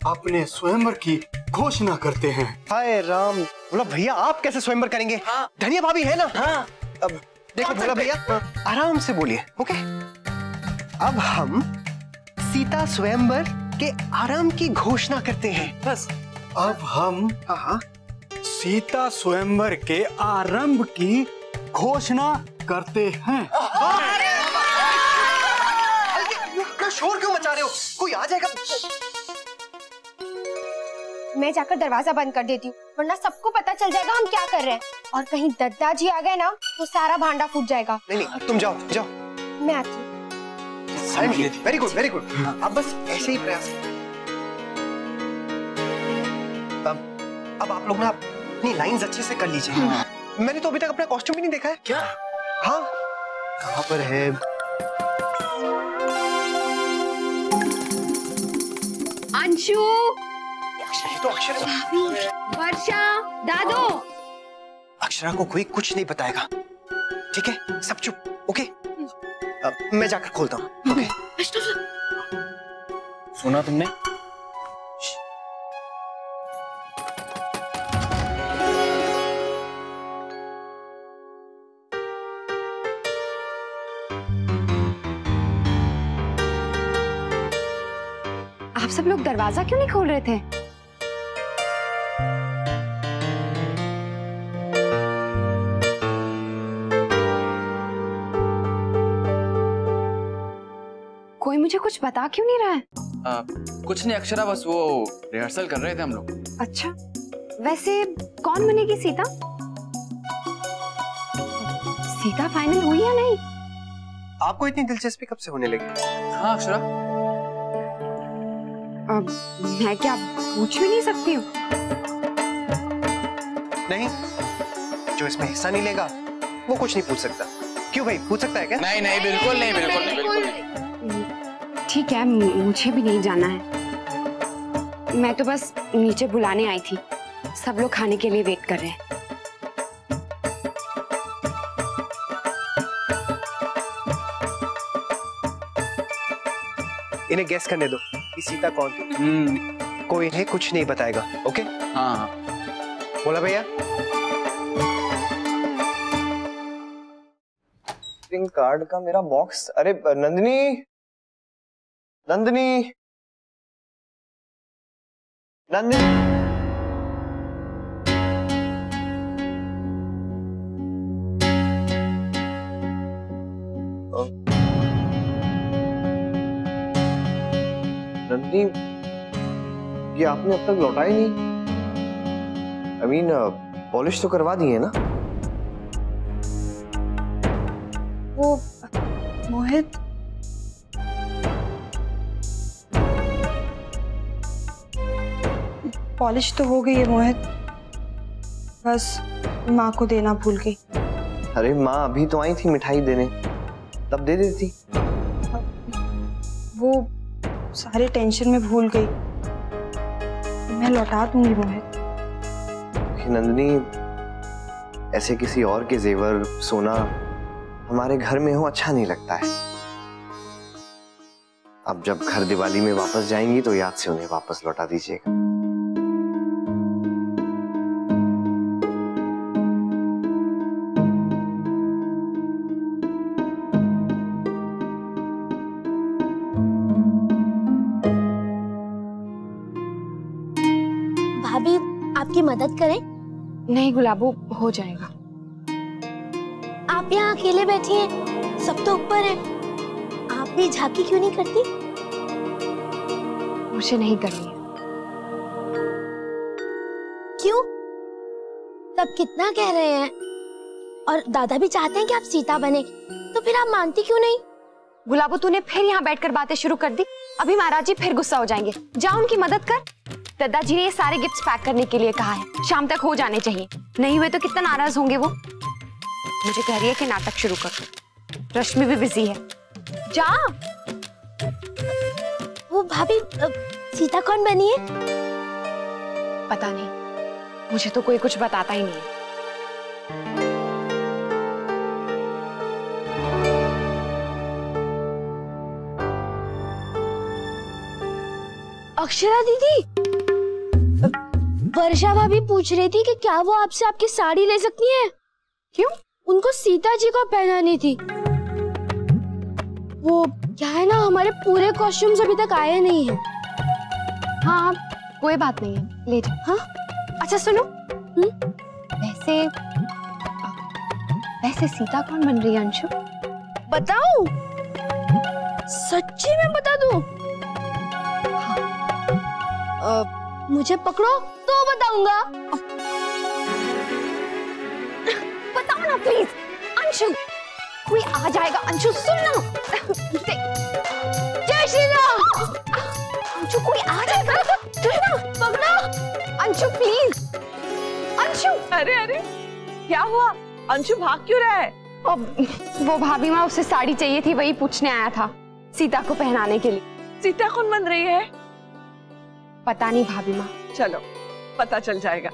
अपने स्वयंवर की घोषणा करते हैं। हाय राम। भोला भैया, आप कैसे स्वयंवर करेंगे? हाँ। धनिया भाभी है ना? हाँ। अब देखो भोला भैया, आराम से बोलिए। ओके, अब हम सीता स्वयंवर के आरंभ की घोषणा करते हैं। बस। अब हम सीता स्वयंवर के आरंभ की घोषणा करते हैं। शोर क्यों मचा रहे हो? कोई आ जाएगा। मैं जाकर दरवाजा बंद कर देती हूँ, वरना सबको पता चल जाएगा हम क्या कर रहे हैं, और कहीं दद्दा जी आ गए ना तो सारा भांडा फूट जाएगा। नहीं, तुम जाओ जाओ। मैं आती हूँ। Very good, very good. अब बस ऐसे ही प्रयास। अब आप लोग ना अपनी लाइंस अच्छे से कर लीजिए। मैंने तो अभी तक अपना कॉस्ट्यूम भी नहीं देखा है। क्या? हाँ, कहाँ पर है? अंशु, ये तो अक्षरा। वर्षा, दादू। अक्षरा को कोई कुछ नहीं बताएगा, ठीक है? सब चुप। ओके, मैं जाकर खोलता हूँ। ओके। सुना तुमने? आप सब लोग दरवाजा क्यों नहीं खोल रहे थे? कोई मुझे कुछ बता क्यों नहीं रहा है? कुछ नहीं अक्षरा, बस वो रिहर्सल कर रहे थे हम लोग। अच्छा, वैसे कौन बनेगी सीता? सीता फाइनल हुई या नहीं? आपको इतनी दिलचस्पी कब से होने लगी? हाँ अक्षरा। अब मैं क्या पूछ भी नहीं सकती हूँ? नहीं, जो इसमें हिस्सा नहीं लेगा वो कुछ नहीं पूछ सकता। क्यों भाई, पूछ सकता है क्या? नहीं नहीं, बिल्कुल नहीं, बिल्कुल नहीं, बिल्कुल नहीं। ठीक है, मुझे भी नहीं जाना है। मैं तो बस नीचे बुलाने आई थी। सब लोग खाने के लिए वेट कर रहे हैं। इन्हें गेस करने दो कि सीता कौन थी। कोई इन्हें कुछ नहीं बताएगा। ओके? हाँ। बोला भैया। कार्ड का मेरा बॉक्स। अरे नंदिनी, नंदिनी, नंदिनी। नंदिनी, ये आपने अब तक लौटा ही नहीं। I mean, पॉलिश तो करवा दी है ना? वो मोहित, पॉलिश तो हो गई है मोहित, बस माँ को देना भूल गई। अरे माँ अभी तो आई थी मिठाई देने, तब दे देती। वो सारे टेंशन में भूल गई, मैं लौटा दूंगी मोहित। नंदिनी, ऐसे किसी और के जेवर सोना हमारे घर में हो अच्छा नहीं लगता है। अब जब घर दिवाली में वापस जाएंगी तो याद से उन्हें वापस लौटा दीजिएगा। भाभी आपकी मदद करें? नहीं गुलाबो, हो जाएगा। आप यहाँ अकेले बैठी हैं, सब तो ऊपर है, आप भी झांकी क्यों नहीं करती? मुझे नहीं करनी है। क्यों? तब कितना कह रहे हैं, और दादा भी चाहते हैं कि आप सीता बने, तो फिर आप मानती क्यों नहीं? गुलाबो, तूने फिर यहाँ बैठकर बातें शुरू कर दी। अभी महाराज जी फिर गुस्सा हो जाएंगे। जा उनकी मदद कर। दादाजी ने ये सारे गिफ्ट्स पैक करने के लिए कहा है, शाम तक हो जाने चाहिए, नहीं हुए तो कितना नाराज होंगे वो। मुझे कह रही है कि नाटक शुरू कर। रश्मि भी बिजी है, जा। वो भाभी सीता कौन बनी है? पता नहीं, मुझे तो कोई कुछ बताता ही नहीं है। अक्षरा दीदी, वर्षा भाभी पूछ रही थी कि क्या वो आपसे आपकी साड़ी ले सकती हैं? क्यों? उनको सीता जी को पहनानी थी। वो क्या है ना, हमारे पूरे कॉस्ट्यूम्स अभी तक आए नहीं हैं। हाँ कोई बात नहीं है, ले जा। हाँ अच्छा सुनो, वैसे सीता कौन बन रही है अंशु? बताऊं? सच्ची में बता दूं? मुझे पकड़ो तो बताऊंगा। बताओ ना प्लीज। अंशु, कोई आ जाएगा। अंशु सुन ना। जय श्री राम। अंशु कोई आ जाएगा, सुन ना। पकड़ो। अंशु प्लीज। अंशु। अरे अरे क्या हुआ? अंशु भाग क्यों रहा है? वो भाभी माँ, उसे साड़ी चाहिए थी, वही पूछने आया था सीता को पहनाने के लिए। सीता कौन बन रही है? पता नहीं भाभी माँ। चलो पता चल जाएगा।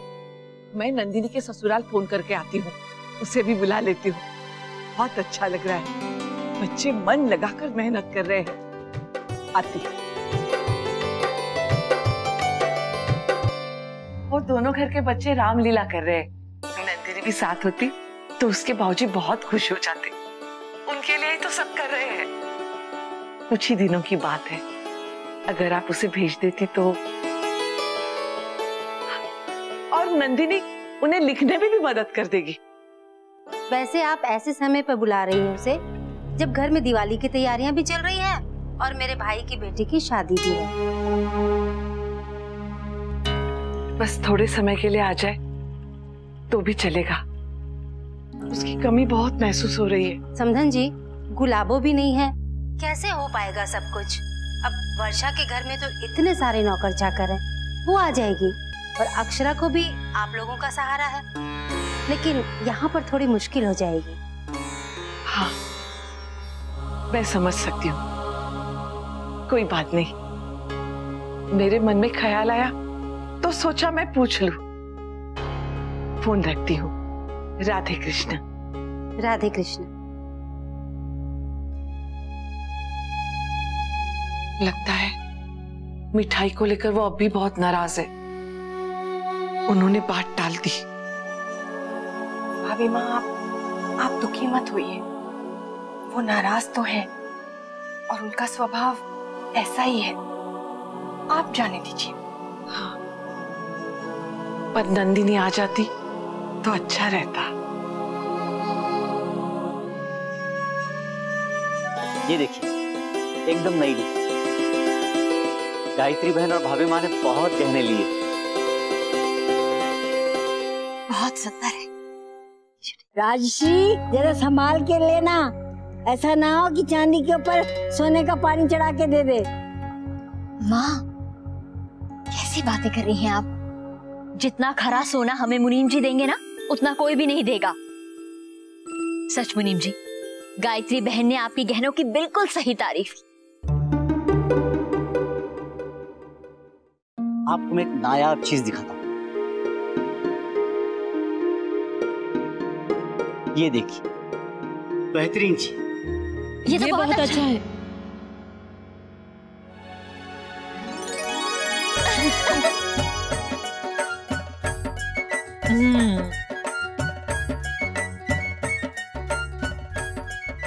मैं नंदिनी के ससुराल फोन करके आती हूँ, उसे भी बुला लेती हूँ। बहुत अच्छा लग रहा है, बच्चे मन लगाकर मेहनत कर रहे हैं। आती वो दोनों घर के बच्चे रामलीला कर रहे हैं। नंदिनी भी साथ होती तो उसके बाबूजी बहुत खुश हो जाते। उनके लिए ही तो सब कर रहे हैं। कुछ ही दिनों की बात है, अगर आप उसे भेज देती तो। और नंदिनी उन्हें लिखने में भी मदद कर देगी। वैसे आप ऐसे समय पर बुला रही हैं उसे जब घर में दिवाली की तैयारियां भी चल रही हैं और मेरे भाई की बेटी की शादी भी है। बस थोड़े समय के लिए आ जाए तो भी चलेगा। उसकी कमी बहुत महसूस हो रही है। समधन जी, गुलाबो भी नहीं है, कैसे हो पाएगा सब कुछ? अब वर्षा के घर में तो इतने सारे नौकर चाकर हैं, वो आ जाएगी और अक्षरा को भी आप लोगों का सहारा है, लेकिन यहाँ पर थोड़ी मुश्किल हो जाएगी। हाँ मैं समझ सकती हूँ, कोई बात नहीं। मेरे मन में ख्याल आया तो सोचा मैं पूछ लूं। फोन रखती हूँ। राधे कृष्ण। राधे कृष्ण। लगता है मिठाई को लेकर वो अब भी बहुत नाराज है। उन्होंने बात टाल दी। भाभी माँ, आप दुखी मत होइए। वो नाराज तो है और उनका स्वभाव ऐसा ही है, आप जाने दीजिए। हाँ, पर नंदिनी आ जाती तो अच्छा रहता। ये देखिए, एकदम नई डिश। गायत्री बहन और भाभी माँ ने बहुत गहने लिए। बहुत सुंदर है। राजश्री, जरा संभाल के लेना, ऐसा ना हो कि चांदी के ऊपर सोने का पानी चढ़ा के दे दे। माँ, कैसी बातें कर रही हैं आप? जितना खरा सोना हमें मुनीम जी देंगे ना, उतना कोई भी नहीं देगा। सच मुनीम जी, गायत्री बहन ने आपके गहनों की बिल्कुल सही तारीफ की। आपको मैं एक नायाब चीज दिखाता हूँ। ये देखिए, बेहतरीन चीज। ये तो बहुत अच्छा है।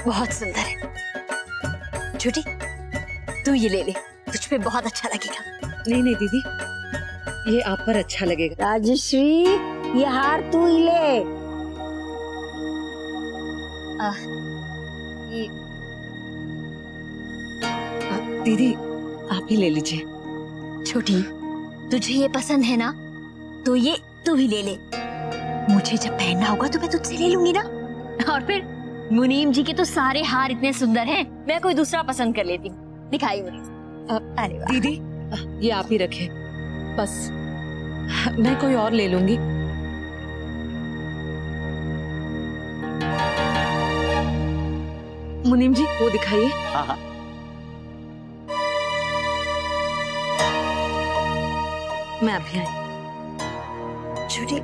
बहुत सुंदर है। छोटी, तू ये ले ले, तुझ पे बहुत अच्छा लगेगा। नहीं नहीं दीदी, ये आप पर अच्छा लगेगा। राजश्री, ये हार तू ही ले। दीदी आप ही ले लीजिए। छोटी, तुझे ये पसंद है ना, तो ये तू ही ले ले। मुझे जब पहनना होगा तो मैं तुझसे ले लूंगी ना। और फिर मुनीम जी के तो सारे हार इतने सुंदर हैं, मैं कोई दूसरा पसंद कर लेती हूँ। दिखाई मुनीम। अरे दीदी, ये आप ही रखे, बस मैं कोई और ले लूंगी। मुनीम जी वो दिखाइए। हाँ हाँ, मैं अभी आई। छोटी,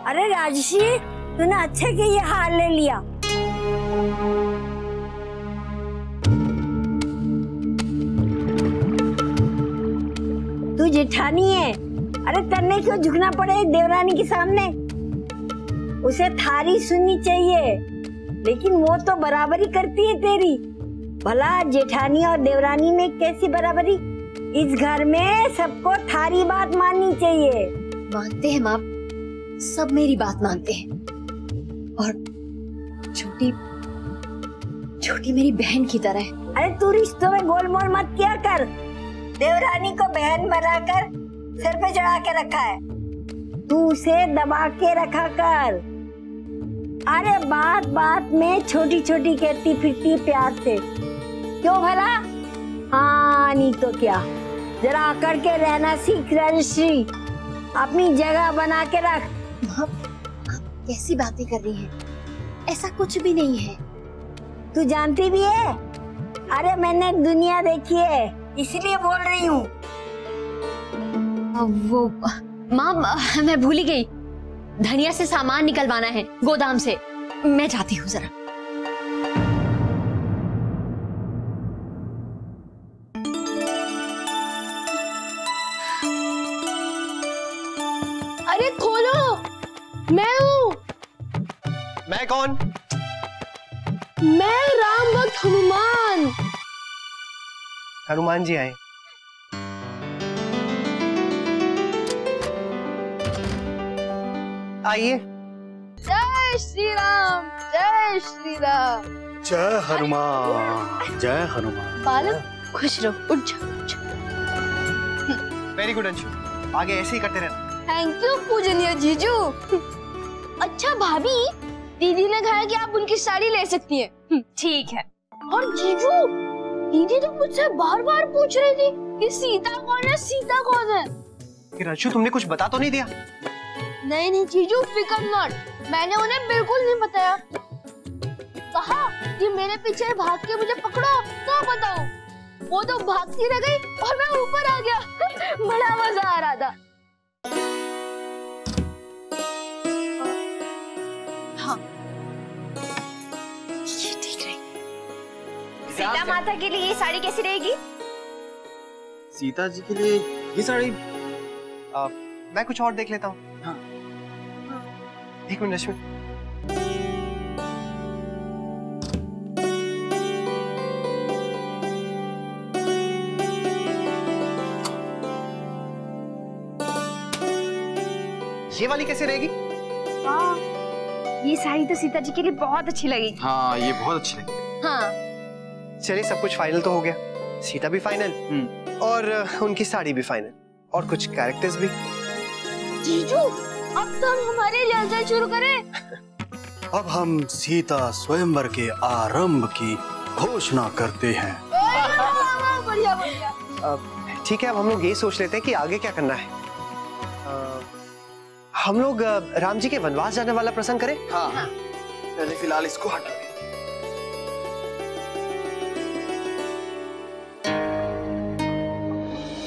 अरे राजश्री, तूने अच्छे के ये हार ले लिया। तू जेठानी है, अरे तन्ने क्यों झुकना पड़े देवरानी के सामने? उसे थारी सुननी चाहिए, लेकिन वो तो बराबरी करती है तेरी। भला जेठानी और देवरानी में कैसी बराबरी? इस घर में सबको थारी बात माननी चाहिए। मानते हैं माँ, सब मेरी बात मानते हैं। और छोटी, छोटी मेरी बहन की तरह है। अरे तू रिश्तों में गोलमोल मत किया कर। देवरानी को बहन बनाकर सिर पे चढ़ा के रखा है, तू उसे दबा के रखा कर। अरे बात बात में छोटी छोटी कहती फिरती प्यार से, क्यों भला? हाँ नहीं तो क्या, जरा आकर के रहना सीख राजश्री, अपनी जगह बना के रख। कैसी बातें कर रही हैं? ऐसा कुछ भी नहीं है। तू जानती भी है? अरे मैंने दुनिया देखी है, इसलिए बोल रही हूँ। वो माँ, मैं भूल ही गई, धनिया से सामान निकलवाना है गोदाम से। मैं जाती हूँ जरा। अरे खोलो, मैं हूँ। मैं कौन? मैं राम भक्त हनुमान। हनुमान जी आए। आइए। जय श्री राम, जय श्री राम। जय हनुमान, जय हनुमान। बालक खुश रहो, उठ जाओ। वेरी गुड अंशु, आगे ऐसे ही करते रहना। थैंक यू पूजनीय जीजू। अच्छा भाभी, दीदी ने कहा कि आप उनकी साड़ी ले सकती हैं। ठीक है। और जीजू, दीदी तो मुझसे बार बार पूछ रही थी कि सीता कौन है, सीता कौन है। कि अंशु, तुमने कुछ बता तो नहीं दिया? नहीं नहीं जीजू, फिकर नॉट, मैंने उन्हें बिल्कुल नहीं बताया। कहा कि मेरे पीछे भाग के मुझे पकड़ो तो बताओ। वो तो भागती रह गई और मैं ऊपर आ गया। बड़ा मजा आ रहा था। हाँ, ये ठीक रही। सीता माता के लिए ये साड़ी कैसी रहेगी? सीता जी के लिए ये साड़ी? मैं कुछ और देख लेता हूँ। हाँ। एक मिनट रश्मि। ये वाली कैसे रहेगी? हाँ, ये साड़ी तो सीता जी के लिए बहुत अच्छी लगी। हाँ, ये बहुत अच्छी लगी। हाँ, चलिए सब कुछ फाइनल तो हो गया, सीता भी फाइनल और उनकी साड़ी भी फाइनल और कुछ कैरेक्टर्स भी। जीजू अब तो हम हमारे जलसा शुरू करें। अब हम सीता स्वयंवर के आरंभ की घोषणा करते हैं। बढ़िया बढ़िया। ठीक है, अब हम लोग ये सोच लेते हैं कि आगे क्या करना है। हम लोग राम जी के वनवास जाने वाला प्रसंग करें। हाँ पहले फिलहाल इसको हटा।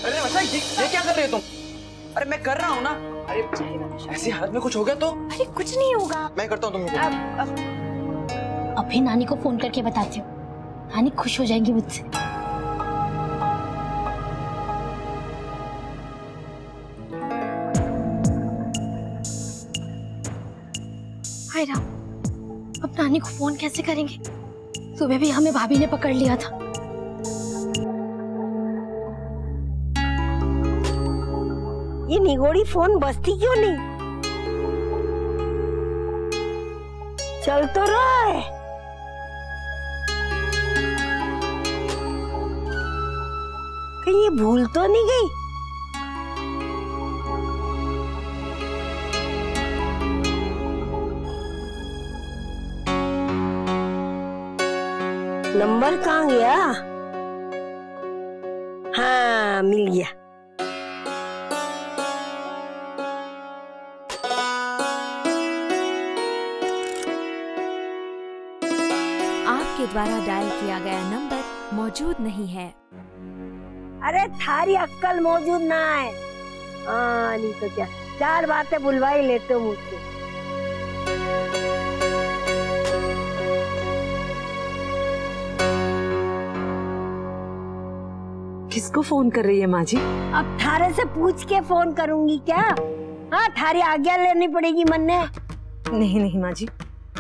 अरे वर्षा ये क्या कर रही हो तुम? अरे मैं कर रहा हूँ ना। अरे ऐसी हालत में कुछ हो गया तो? अरे कुछ नहीं होगा, मैं करता हूँ तुमको। अभी नानी को फोन करके बताती हूँ, नानी खुश हो जाएंगी मुझसे। हाय राम, अब नानी को फोन कैसे करेंगे? सुबह भी हमें भाभी ने पकड़ लिया था। ये निगोड़ी फोन बजती क्यों नहीं? चल तो रहा है। कहीं ये भूल तो नहीं गई? नंबर कहाँ गया? हाँ मिल गया। आपके द्वारा डायल किया गया नंबर मौजूद नहीं है। अरे थारी अक्कल मौजूद ना है। हाँ नहीं तो क्या, 4 बातें बुलवा ही लेते हो मुझसे। किसको फोन कर रही है माँ जी? अब थारे से पूछ के फोन करूंगी क्या? हाँ थारी आज्ञा लेनी पड़ेगी मन ने। नहीं नहीं माँ जी,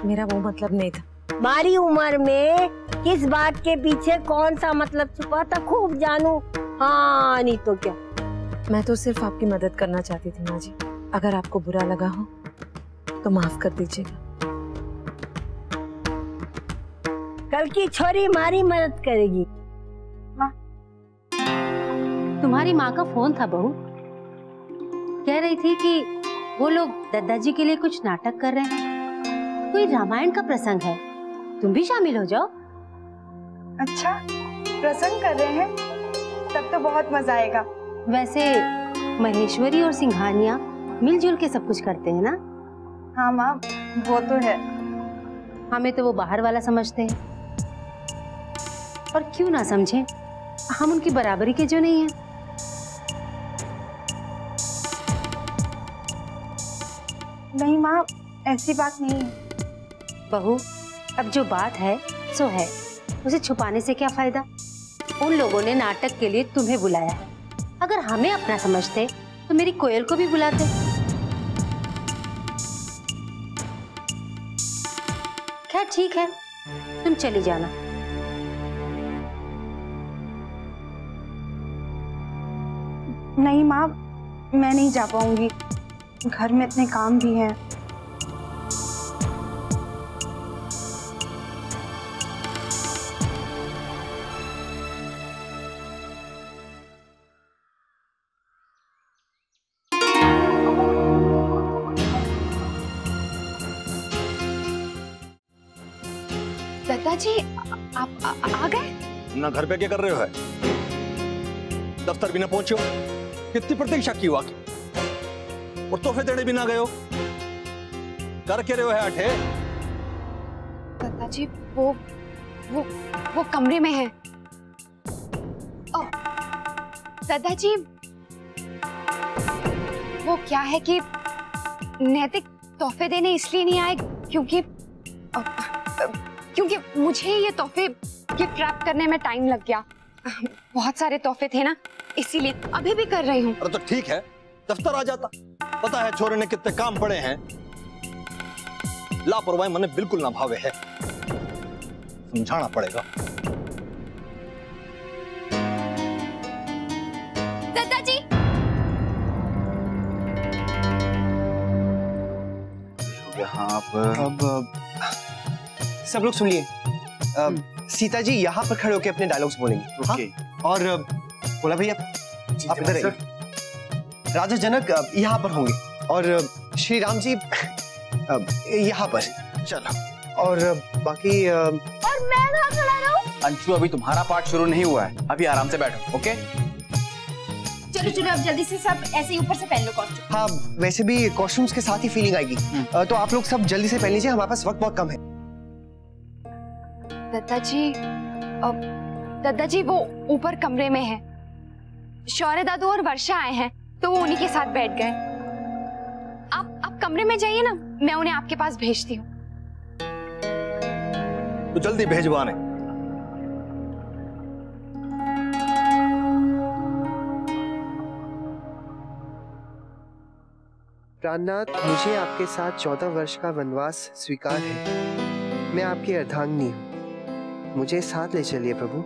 मेरा वो मतलब नहीं था। हमारी उम्र में किस बात के पीछे कौन सा मतलब छुपा था खूब जानू। हाँ नहीं तो क्या। मैं तो सिर्फ आपकी मदद करना चाहती थी माँ जी, अगर आपको बुरा लगा हो तो माफ कर दीजिएगा। कल की छोरी हमारी मदद करेगी। तुम्हारी माँ का फोन था बहू, कह रही थी कि वो लोग दादाजी के लिए कुछ नाटक कर रहे हैं, कोई रामायण का प्रसंग है, तुम भी शामिल हो जाओ। अच्छा प्रसंग कर रहे हैं, तब तो बहुत मजा आएगा। वैसे महेश्वरी और सिंघानिया मिलजुल के सब कुछ करते हैं ना? हाँ माँ वो तो है। हमें तो वो बाहर वाला समझते हैं, और क्यों ना समझे, हम उनकी बराबरी के जो नहीं है। नहीं माँ ऐसी बात नहीं है। बहू अब जो बात है सो है, उसे छुपाने से क्या फायदा। उन लोगों ने नाटक के लिए तुम्हें बुलाया है, अगर हमें अपना समझते तो मेरी कोयल को भी बुलाते। खैर ठीक है, तुम चली जाना। नहीं माँ मैं नहीं जा पाऊंगी, घर में इतने काम भी हैं। दादाजी आप आ गए? ना घर पे क्या कर रहे हो है? दफ्तर भी ना पहुंचे हो, कितनी प्रतीक्षा की वाकई, और तोहफे देने भी ना गए हो, कर के रहे हो है अठे? दादाजी वो कमरे में है। दादाजी वो क्या है कि नैतिक तोहफे देने इसलिए नहीं आए क्योंकि मुझे ये तोहफे गिफ्ट रैप करने में टाइम लग गया। बहुत सारे तोहफे थे ना, इसीलिए अभी भी कर रही हूँ। अरे तो ठीक है, दफ्तर आ जाता, पता है छोरे ने कितने काम पड़े हैं। लापरवाही मने बिल्कुल ना भावे है, समझाना पड़ेगा। दादाजी यहाँ पर अब सब लोग सुनिए, सीता जी यहाँ पर खड़े होकर अपने डायलॉग्स बोलेंगे। हाँ? और बोला भैया आप इधर आइए। राजा जनक यहाँ पर होंगे और श्री राम जी यहाँ पर। चलो। और बाकी और मैं कहाँ खड़ा रहूं? अंशु, अभी तुम्हारा पार्ट शुरू नहीं हुआ है, अभी आराम से बैठो। ओके चलो चलो, अब जल्दी से सब ऐसे ही ऊपर से पहन लो कॉस्ट्यूम। हाँ, वैसे भी कॉस्ट्यूम्स के साथ ही फीलिंग आएगी। तो आप लोग सब जल्दी से पहन लीजिए, हमारे पास वक्त बहुत कम है। दादाजी वो ऊपर कमरे में है। शौर्य दादू और वर्षा आए हैं तो वो उन्हीं के साथ बैठ गए। आप कमरे में जाइए ना, मैं उन्हें आपके पास भेजती हूँ। तो जल्दी भेजवाने। प्राणनाथ, मुझे आपके साथ 14 वर्ष का वनवास स्वीकार है। मैं आपकी अर्धांगिनी हूँ, मुझे साथ ले चलिए प्रभु।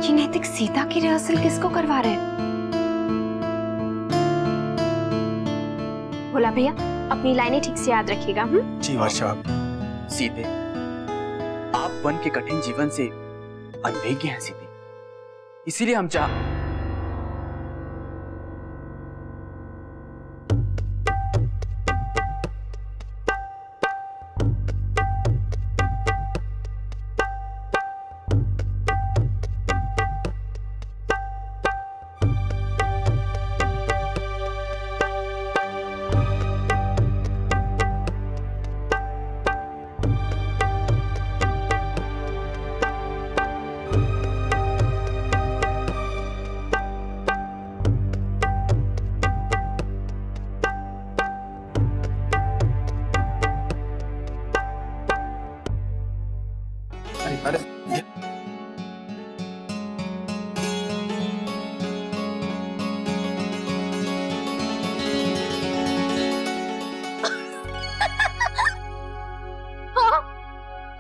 ये नैतिक सीता की रिहर्सल किसको करवा रहे हैं? भोला भैया, अपनी लाइनें ठीक से याद रखिएगा। जी वर्षा। सीते, आप वन के कठिन जीवन से अनभिज्ञ हैं सीते, इसीलिए हम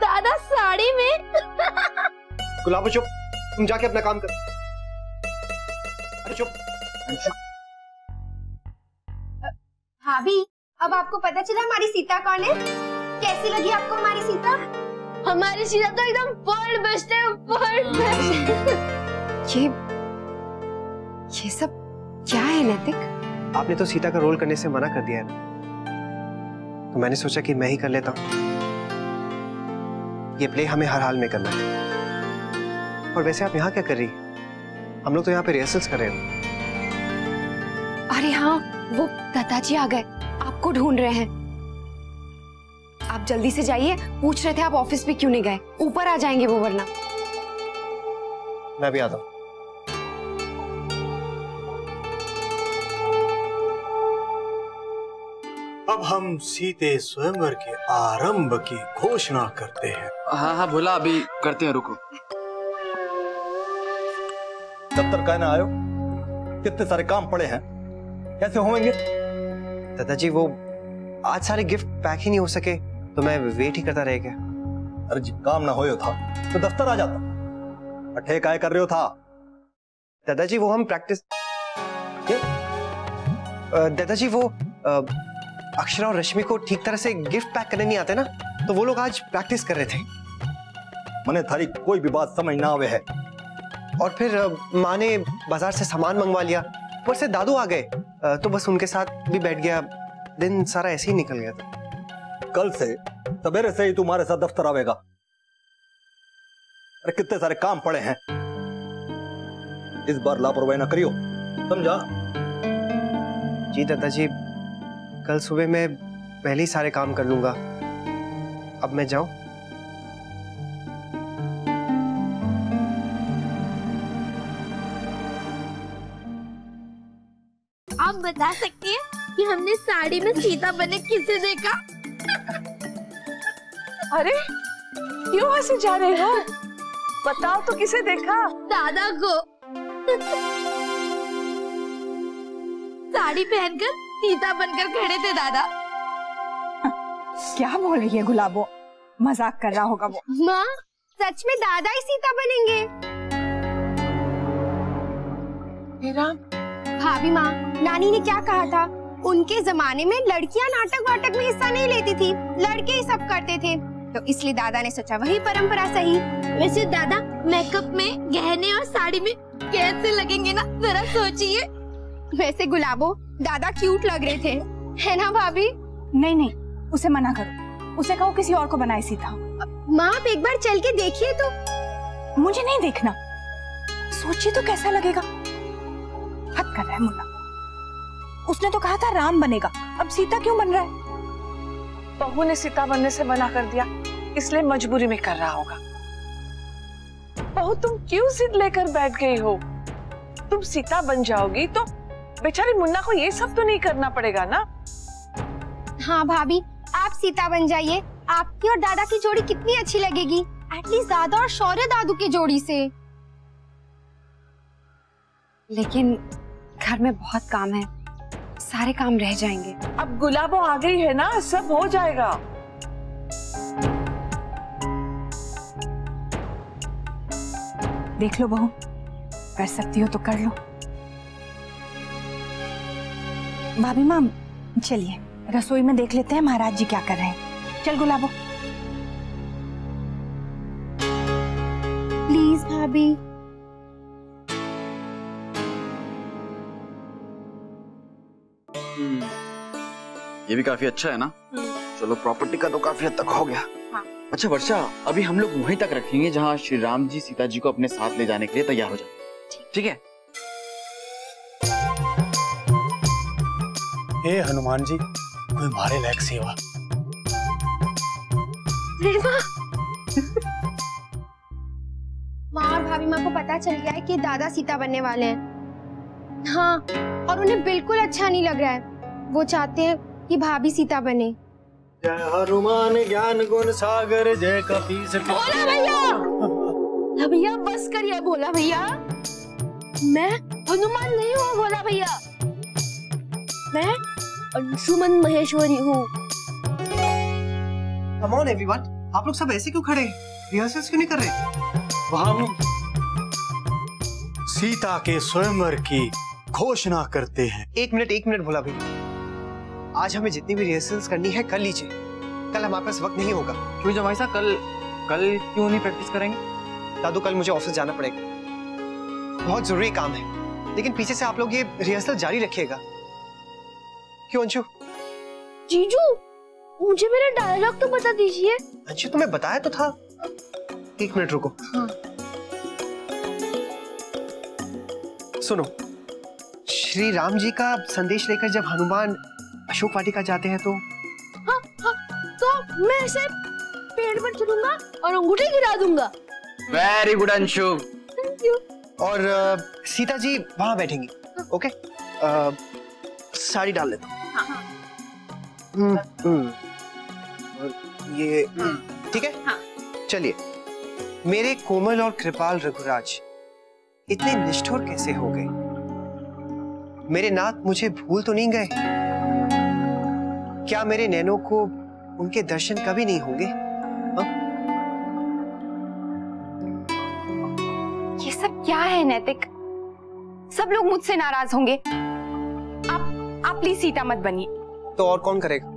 दादा साड़ी में। गुलाबो चुप, तुम जाके अपना काम करो। अरे चुप। भाभी, अब आपको पता चला हमारी सीता कौन है? कैसी लगी आपको हमारी सीता? हमारी सीता तो एकदम वर्ल्ड बेस्ट है, वर्ल्ड बेस्ट। ये सब क्या है नैतिक? आपने तो सीता का रोल करने से मना कर दिया है ना, तो मैंने सोचा कि मैं ही कर लेता हूँ। ये प्ले हमें हर हाल में करना है। और वैसे आप यहाँ क्या कर रही हैं? हम लोग तो यहाँ पे रिहर्सल्स कर रहे हैं। अरे हाँ, वो दादाजी आ गए, आपको ढूंढ रहे हैं। आप जल्दी से जाइए, पूछ रहे थे आप ऑफिस में क्यों नहीं गए। ऊपर आ जाएंगे वो वरना। मैं भी आता हूँ। अब हम सीते स्वयंवर के आरंभ की घोषणा करते हैं। हाँ हाँ भोला, अभी करते हैं, रुको। दफ्तर कहने आयो, कितने सारे काम पड़े हैं, कैसे होंगे? दादाजी वो आज सारे गिफ्ट पैक ही नहीं हो सके तो मैं वेट ही करता रह गया। अरे जी काम ना होयो था तो दफ्तर आ जाता। अठे काय कर रहे हो था? दादाजी वो हम प्रैक्टिस। दादाजी वो अक्षरा और रश्मि को ठीक तरह से गिफ्ट पैक करने नहीं आते ना, तो वो लोग आज प्रैक्टिस कर रहे थे। मने थारी कोई भी बात समझ ना आवे है। और फिर माँ ने बाजार से सामान मंगवा लिया, ऊपर से दादू आ गए तो बस उनके साथ भी बैठ गया। दिन सारा ऐसे ही निकल गया था। कल से सवेरे से ही तुम्हारे साथ दफ्तर आवेगा। अरे कितने सारे काम पड़े हैं, इस बार लापरवाही ना करियो, समझा? जी दादाजी, कल सुबह मैं पहले ही सारे काम कर लूंगा। अब मैं जाऊं? आप बता सकती हैं कि हमने साड़ी में सीता बने किसे देखा? अरे क्यों हंसे जा रहे हो? बताओ तो किसे देखा? दादा को। साड़ी पहनकर सीता बनकर खड़े थे दादा। क्या बोल रही है गुलाबो? मजाक कर रहा होगा वो। माँ, सच में दादा ही सीता बनेंगे? मेरा भाभी माँ, नानी ने क्या कहा था? उनके जमाने में लड़कियां नाटक वाटक में हिस्सा नहीं लेती थी, लड़के ही सब करते थे। तो इसलिए दादा ने सोचा वही परंपरा सही। वैसे दादा मेकअप में, गहने और साड़ी में कैसे लगेंगे ना, जरा सोचिए। वैसे गुलाबो, दादा क्यूट लग रहे थे, है ना भाभी? नहीं नहीं, उसे मना करो, उसे कहो किसी और को बनाए सीता। माँ आप एक बार चल के देखिए तो। मुझे नहीं देखना, सोचिए तो कैसा लगेगा। हद कर रहा है मुन्ना, उसने तो कहा था राम बनेगा, अब सीता क्यों बन रहा है? बहू ने सीता बनने से मना कर दिया, इसलिए मजबूरी में कर रहा होगा। बहू तुम क्यों जिद लेकर बैठ गई हो? तुम सीता बन जाओगी तो बेचारी मुन्ना को ये सब तो नहीं करना पड़ेगा ना। हाँ भाभी, आप सीता बन जाइए, आपकी और दादा की जोड़ी कितनी अच्छी लगेगी, एटलीस्ट दादा और शौर्य दादू की जोड़ी से। लेकिन घर में बहुत काम है, सारे काम रह जाएंगे। अब गुलाबो आ गई है ना, सब हो जाएगा। देख लो बहू, कर सकती हो तो कर लो। भाभी माँ चलिए रसोई में देख लेते हैं महाराज जी क्या कर रहे हैं। चल गुलाबो। प्लीज भाभी। ये भी काफी अच्छा है ना। चलो प्रॉपर्टी का तो काफी हद तक हो गया। हाँ। अच्छा वर्षा, अभी हम लोग वहीं तक रखेंगे जहाँ श्री राम जी सीता जी को अपने साथ ले जाने के लिए तैयार हो जाए। ठीक है। हे हनुमान जी, कोई मारे लायक सेवा। माँ और भाभी माँ को पता चल गया है कि दादा सीता बनने वाले हैं। हाँ, और उन्हें बिल्कुल अच्छा नहीं लग रहा है। वो चाहते हैं कि भाभी सीता बने। जय हनुमान ज्ञान गुण सागर, जय कपीस। भोला भैया, भैया बस करिए भोला भैया। मैं हनुमान नहीं हूँ भोला भैया, मैं अंशुमन महेश्वरी हूँ। Come on everyone, आप लोग सब ऐसे क्यों खड़े? रिहर्सल्स क्यों नहीं कर रहे? हम सीता के स्वयंवर की घोषणा करते हैं। एक मिनट भोला भैया, आज हमें जितनी भी रिहर्सल्स करनी है कर लीजिए, कल हमारे पास वक्त नहीं होगा। क्यों जमाई साहब, कल क्यों नहीं प्रैक्टिस करेंगे? दादू कल मुझे ऑफिस जाना पड़ेगा, बहुत जरूरी काम है, लेकिन पीछे से आप लोग ये रिहर्सल जारी रखिएगा। क्यों अंशु? जीजू मुझे मेरा डायलॉग तो बता दीजिए। अंशु तुम्हें बताया तो था। एक मिनट रुको। हाँ। सुनो, श्री राम जी का संदेश लेकर जब हनुमान अशोक वाटिका जाते हैं तो हाँ, तो मैं ऐसे पेड़ पर चढ़ूंगा और अंगूठी गिरा दूंगा। Very good Anshu. Thank you. और सीता जी वहां बैठेंगी। ओके, साड़ी डाल लेता हूँ। और ये ठीक है। चलिए, मेरे कोमल और कृपाल रघुराज इतने निष्ठुर कैसे हो गए? मेरे नाथ मुझे भूल तो नहीं गए? क्या मेरे नैनों को उनके दर्शन कभी नहीं होंगे? ये सब क्या है नैतिक? सब लोग मुझसे नाराज होंगे। आप प्लीज सीता मत बनिए। तो और कौन करेगा?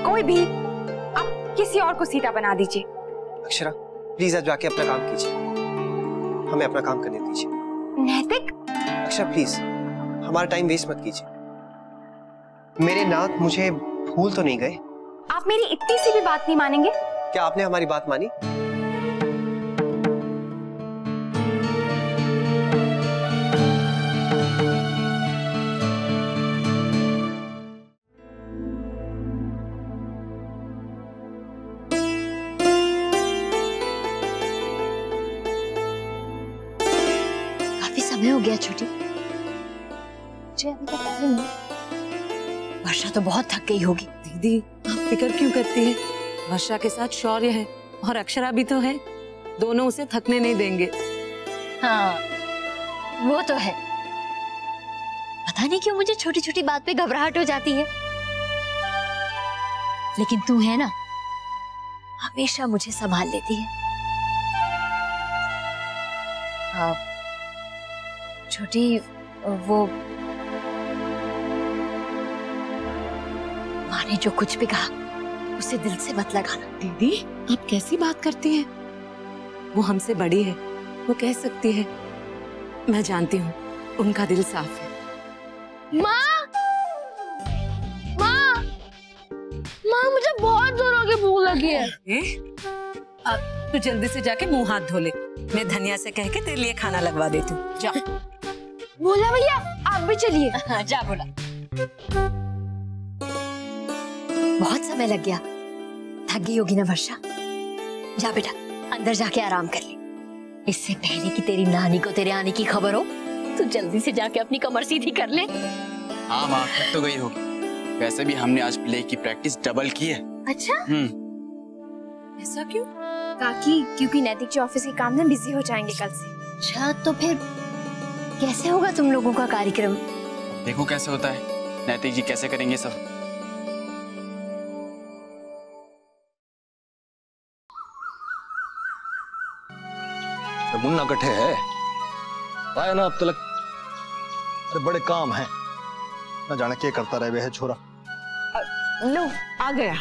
कोई भी, आप किसी और को सीता बना दीजिए। अक्षरा प्लीज आज जाके अपना काम कीजिए, हमें अपना काम करने दीजिए। नैतिक। अक्षरा प्लीज हमारा टाइम वेस्ट मत कीजिए। मेरे नाथ मुझे भूल तो नहीं गए? आप मेरी इतनी सी भी बात नहीं मानेंगे? क्या आपने हमारी बात मानी? हो गया छोटी, मुझे अभी तक पता नहीं। वर्षा तो बहुत थक गई होगी। दीदी आप फिक्र क्यों करती है? वर्षा के साथ शौर्य है और अक्षरा भी तो है, दोनों उसे थकने नहीं देंगे। हाँ वो तो है। पता नहीं क्यों मुझे छोटी छोटी बात पे घबराहट हो जाती है, लेकिन तू है ना, हमेशा मुझे संभाल लेती है। छोटी वो माँ ने जो कुछ भी कहा उसे दिल से मत लगाना। दीदी आप कैसी बात करती हैं? वो हमसे बड़ी है, वो कह सकती है। मैं जानती हूँ उनका दिल साफ है। माँ, माँ, माँ मुझे बहुत जोरों की भूख लगी है। अब तू जल्दी से जाके मुंह हाथ धो ले। मैं धनिया से कह के तेरे लिए खाना लगवा देती हूँ। जा। भोला भैया आप भी चलिए। हाँ, जा बोला। बहुत समय लग गया, थक गई होगी ना वर्षा। जा बेटा अंदर जाके आराम कर ले। इससे पहले कि तेरी नानी को तेरे आने की खबर हो, तू जल्दी से जाके अपनी कमर सीधी कर ले। हाँ माँ, थक तो गई होगी। वैसे भी हमने आज प्ले की प्रैक्टिस डबल की है। अच्छा? ऐसा क्यों? काकी क्योंकि नैतिक जी ऑफिस के काम में बिजी हो जाएंगे कल से। अच्छा तो फिर कैसे होगा तुम लोगों का कार्यक्रम? देखो कैसे होता है, नैतिक जी कैसे करेंगे सब। मुन्ना कट्ठे है आया ना अब तक। अरे बड़े काम है, न जाने क्या करता रहे है छोरा। लो आ गया।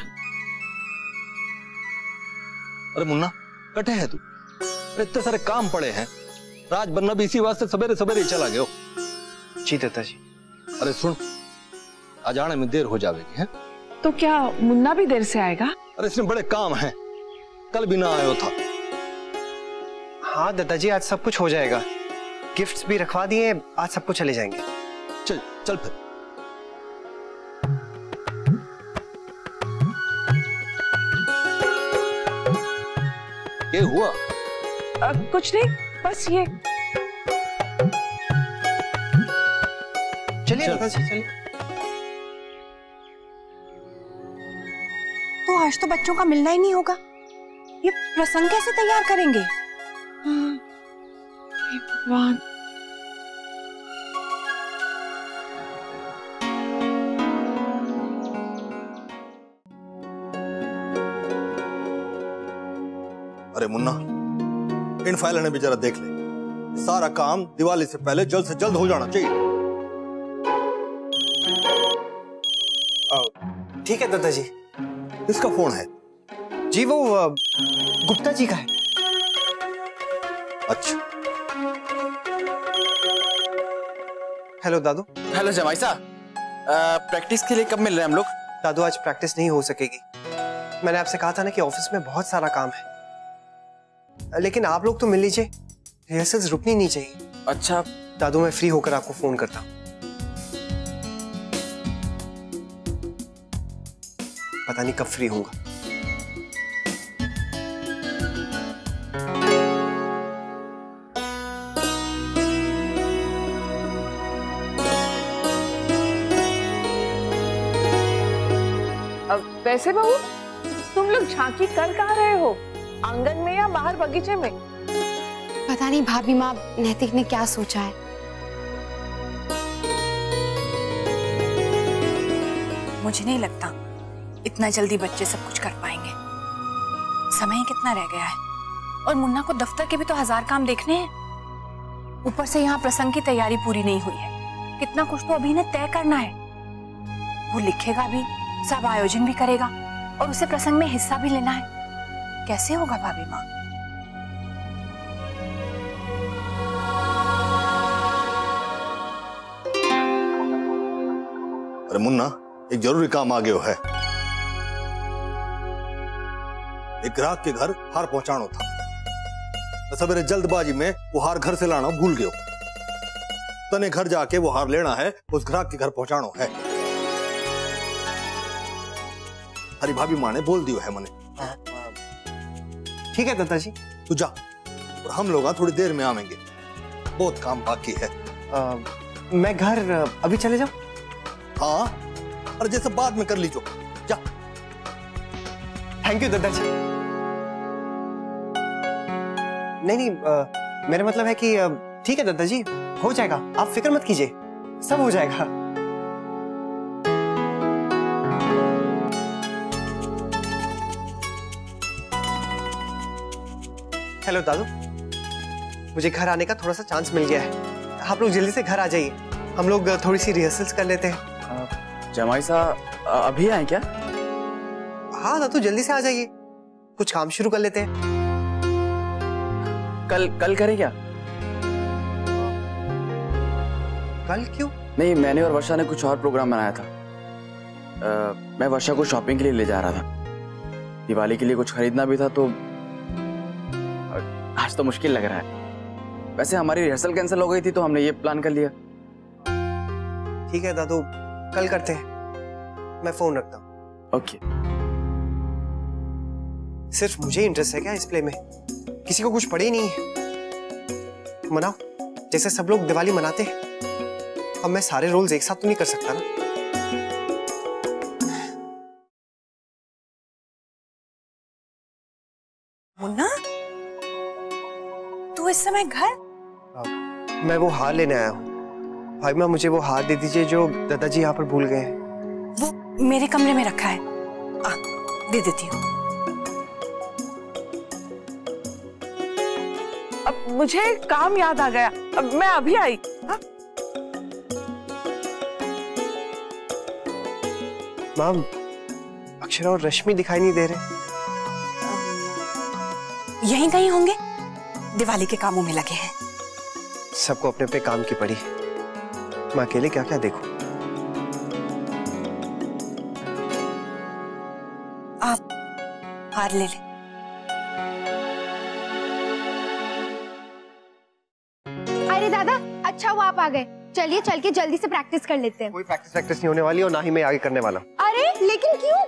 अरे मुन्ना कट्ठे है तू? अरे इतने सारे काम पड़े हैं, राज बनना भी इसी वास्ते सवेरे सवेरे चला गयो। जी दादा जी। अरे सुन, आज आने में देर हो जाएगी है? तो क्या मुन्ना भी देर से आएगा? अरे इसमें बड़े काम हैं, कल भी ना आयो था। हाँ दादाजी आज सब कुछ हो जाएगा, गिफ्ट्स भी रखवा दिए, आज सबको चले जाएंगे। चल चल फिर। ये हुआ? कुछ नहीं, बस ये। चलिए दादाजी चलिए। तो आज तो बच्चों का मिलना ही नहीं होगा, ये प्रसंग कैसे तैयार करेंगे? भगवान। अरे मुन्ना इन फाइलों ने भी जरा देख ले, सारा काम दिवाली से पहले जल्द से जल्द हो जाना चाहिए। ठीक है दादाजी। किसका फोन है? जी वो गुप्ता जी का है। अच्छा। हेलो दादू। हेलो जमाई साहब, प्रैक्टिस के लिए कब मिल रहे हैं हम लोग? दादू आज प्रैक्टिस नहीं हो सकेगी, मैंने आपसे कहा था ना कि ऑफिस में बहुत सारा काम है, लेकिन आप लोग तो मिल लीजिए, रिहर्सल्स रुकनी नहीं चाहिए। अच्छा दादू मैं फ्री होकर आपको फोन करता हूँ। पता नहीं कब फ्री होऊंगा। वैसे बहू तुम लोग झांकी कर कहाँ रहे हो, आंगन में या बाहर बगीचे में? पता नहीं भाभी माँ नैतिक ने क्या सोचा है। मुझे नहीं लगता इतना जल्दी बच्चे सब कुछ कर पाएंगे, समय ही कितना रह गया है, और मुन्ना को दफ्तर के भी तो 1000 काम देखने हैं। ऊपर से यहाँ प्रसंग की तैयारी पूरी नहीं हुई है, कितना कुछ तो अभी इन्हें तय करना है। वो लिखेगा भी, सब आयोजन भी करेगा, और उसे प्रसंग में हिस्सा भी लेना है। कैसे होगा भाभी माँ? अरे मुन्ना एक जरूरी काम आ गयो है, एक ग्राहक के घर हार पहुंचाना था, तो सवेरे जल्दबाजी में वो हार घर से लाना भूल गयो। तने घर जाके वो हार लेना है, उस ग्राहक के घर पहुंचाना है। हरी भाभी माँ ने बोल दियो है मने। ठीक है दादाजी। तू जा, और हम लोग थोड़ी देर में आवेंगे, बहुत काम बाकी है। मैं घर अभी चले जाऊं? हाँ, और जैसे बाद में कर लीजिए, जा। थैंक यू दादाजी। नहीं मेरा मतलब है कि ठीक है दादाजी, हो जाएगा, आप फिक्र मत कीजिए, सब हो जाएगा। हेलो दादू, मुझे घर आने का थोड़ा सा चांस मिल गया है, आप लोग जल्दी से घर आ जाइए। हम लोग थोड़ी सी रिहर्सल्स कर लेते हैं। जमाई साहब अभी आए क्या? हाँ दादू, जल्दी से आ जाइए, कुछ काम शुरू कर लेते हैं। कल करें क्या? कल क्यों? नहीं, मैंने और वर्षा ने कुछ और प्रोग्राम बनाया था। मैं वर्षा को शॉपिंग के लिए ले जा रहा था, दिवाली के लिए कुछ खरीदना भी था, तो आज तो मुश्किल लग रहा है। वैसे हमारी रिहर्सल कैंसिल हो गई थी तो हमने ये प्लान कर लिया। ठीक है दादू, कल करते हैं, मैं फोन रखता हूँ। ओके। सिर्फ मुझे इंटरेस्ट है क्या इस प्ले में? किसी को कुछ पड़े ही नहीं है। मनाओ, जैसे सब लोग दिवाली मनाते हैं। अब मैं सारे रोल्स एक साथ तो नहीं कर सकता ना। मुन्ना, तू इस समय घर? मैं वो हार लेने आया हूँ। भाई माँ, मुझे वो हार दे दीजिए जो दादाजी यहाँ पर भूल गए हैं। वो मेरे कमरे में रखा है, दे देती हूँ। अब मुझे काम याद आ गया, अब मैं अभी आई। हाँ? माम, अक्षरा और रश्मि दिखाई नहीं दे रहे। यहीं कहीं होंगे, दिवाली के कामों में लगे हैं। सबको अपने अपने काम की पड़ी, मैं अकेले क्या क्या देखूं। आप हार ले ले। अरे दादा, अच्छा हुआ आप आ गए। चलिए चल के जल्दी से प्रैक्टिस कर लेते हैं। कोई प्रैक्टिस नहीं होने वाली और ना ही मैं आगे करने वाला। अरे लेकिन क्यों?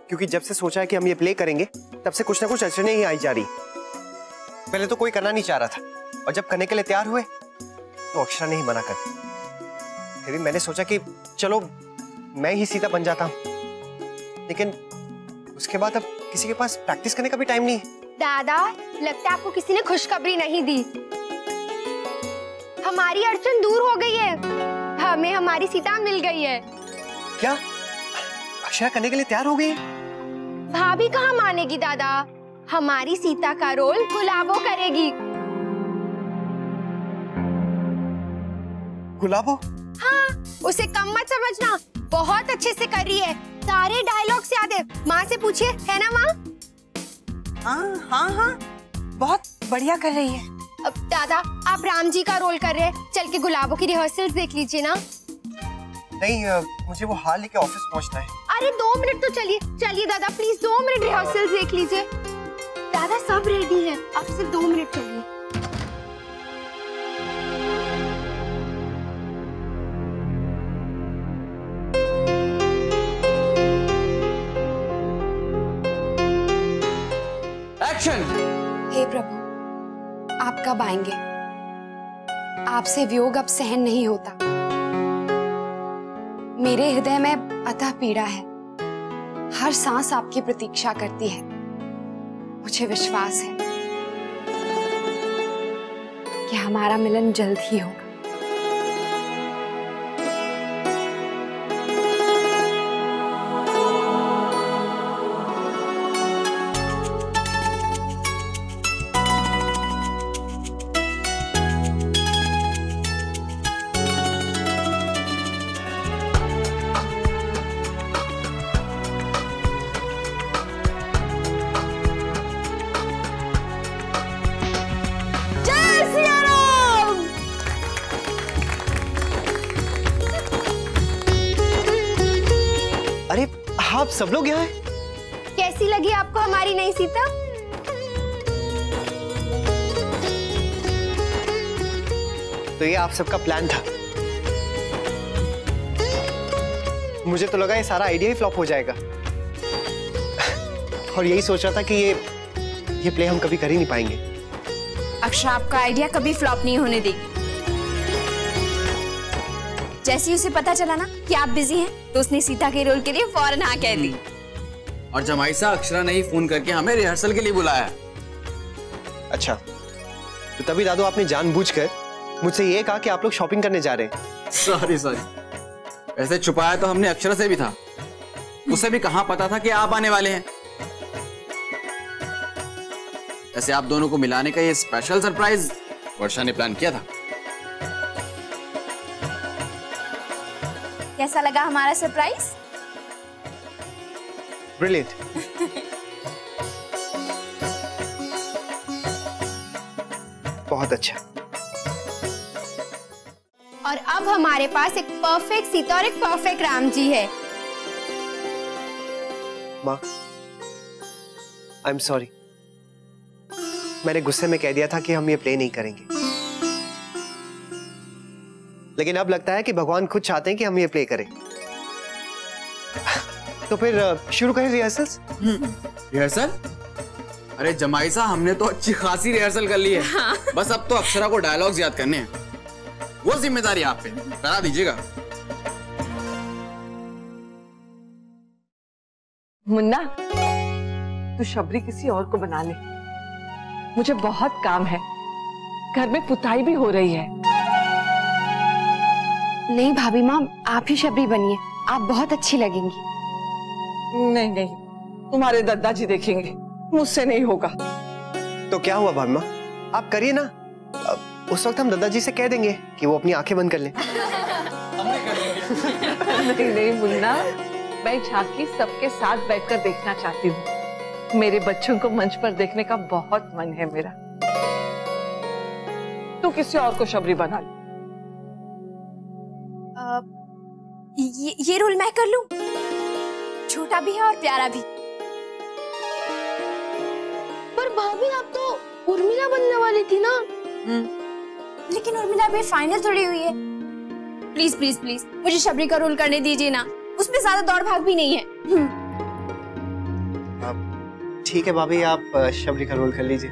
क्योंकि जब से सोचा है कि हम ये प्ले करेंगे तब से कुछ ना कुछ अड़चनें ही आई जा रही। पहले तो कोई करना नहीं चाह रहा था, और जब करने के लिए तैयार हुए तो अक्षरा ने ही मना कर दी। फिर भी मैंने सोचा कि चलो मैं ही सीता बन जाता हूँ, लेकिन उसके बाद अब किसी के पास प्रैक्टिस करने का भी टाइम नहीं है। दादा, लगता है आपको किसी ने खुशखबरी नहीं दी। हमारी अड़चन दूर हो गई है, हमें हमारी सीता मिल गई है। क्या अक्षरा करने के लिए तैयार हो गई है? भाभी कहाँ मानेगी दादा, हमारी सीता का रोल गुलाबो करेगी। गुलाबो? हाँ, उसे कम मत समझना, बहुत अच्छे से कर रही है, सारे डायलॉग्स याद है। माँ से पूछिए, है ना माँ? हाँ हाँ हाँ, बहुत बढ़िया कर रही है। अब दादा, आप राम जी का रोल कर रहे हैं, चल के गुलाबो की रिहर्सल्स देख लीजिए ना। नहीं, मुझे वो हार लेके ऑफिस पहुंचना है। अरे 2 मिनट तो चलिए चलिए दादा, प्लीज 2 मिनट रिहर्सल्स देख लीजिए। दादा सब रेडी है, आप सिर्फ 2 मिनट चलिए। एक्शन। हे प्रभु, आप कब आएंगे? आपसे वियोग अब सहन नहीं होता। मेरे हृदय में अतः पीड़ा है, हर सांस आपकी प्रतीक्षा करती है। मुझे विश्वास है कि हमारा मिलन जल्द ही होगा। अरे आप सब लोग यहाँ हैं? कैसी लगी आपको हमारी नई सीता? तो ये आप सबका प्लान था? मुझे तो लगा ये सारा आइडिया ही फ्लॉप हो जाएगा। और यही सोच रहा था कि ये प्ले हम कभी कर ही नहीं पाएंगे। अक्षरा आपका आइडिया कभी फ्लॉप नहीं होने देगी। जैसे ही उसे पता चला ना कि आप बिजी हैं, तो उसने सीता के रोल के लिए फौरन हाँ कह दी। और जमाई साहब, अक्षरा ने ही फोन करके हमें रिहर्सल के लिए बुलाया। अच्छा, तो तभी दादू आपने जानबूझकर मुझसे ये कहा कि आप लोग शॉपिंग करने जा रहे हैं। सॉरी। वैसे छुपाया तो हमने अक्षरा से भी था, उसे भी कहाँ पता था कि आप आने वाले हैं। वैसे आप दोनों को मिलाने का ये स्पेशल सरप्राइज वर्षा ने प्लान किया था। कैसा लगा हमारा सरप्राइज? ब्रिलियंट। बहुत अच्छा। और अब हमारे पास एक परफेक्ट सीता और एक परफेक्ट राम जी है। माँ, आई एम सॉरी। मैंने गुस्से में कह दिया था कि हम ये प्ले नहीं करेंगे, लेकिन अब लगता है कि भगवान खुद चाहते हैं कि हम ये प्ले करें। तो फिर शुरू करें रिहर्सल्स? रिहर्सल? अरे जमाई साहब, हमने तो अच्छी खासी रिहर्सल कर ली है। हाँ। बस अब तो अक्षरा को डायलॉग्स याद करने हैं। वो जिम्मेदारी आप पे, करा दीजिएगा। मुन्ना, तू शबरी किसी और को बना ले, मुझे बहुत काम है। घर में पुताई भी हो रही है। नहीं भाभी माँ, आप ही शबरी बनिए, आप बहुत अच्छी लगेंगी। नहीं नहीं, तुम्हारे दादाजी देखेंगे, मुझसे नहीं होगा। तो क्या हुआ भाभी माँ, आप करिए ना। उस वक्त हम दादाजी से कह देंगे कि वो अपनी आंखें बंद कर लें। नहीं नहीं मुन्ना, मैं झांकी सबके साथ बैठकर देखना चाहती हूँ। मेरे बच्चों को मंच पर देखने का बहुत मन है मेरा। तू किसी और को शबरी बना ले। ये रोल मैं कर लूं? छोटा भी है और प्यारा भी। पर भाभी, आप तो उर्मिला बनने वाली थी ना। लेकिन उर्मिला भी फाइनल थोड़ी हुई है। प्लीज प्लीज प्लीज मुझे शबरी का रोल करने दीजिए ना, उसमें ज्यादा दौड़ भाग भी नहीं है। ठीक है भाभी, आप शबरी का रोल कर लीजिए।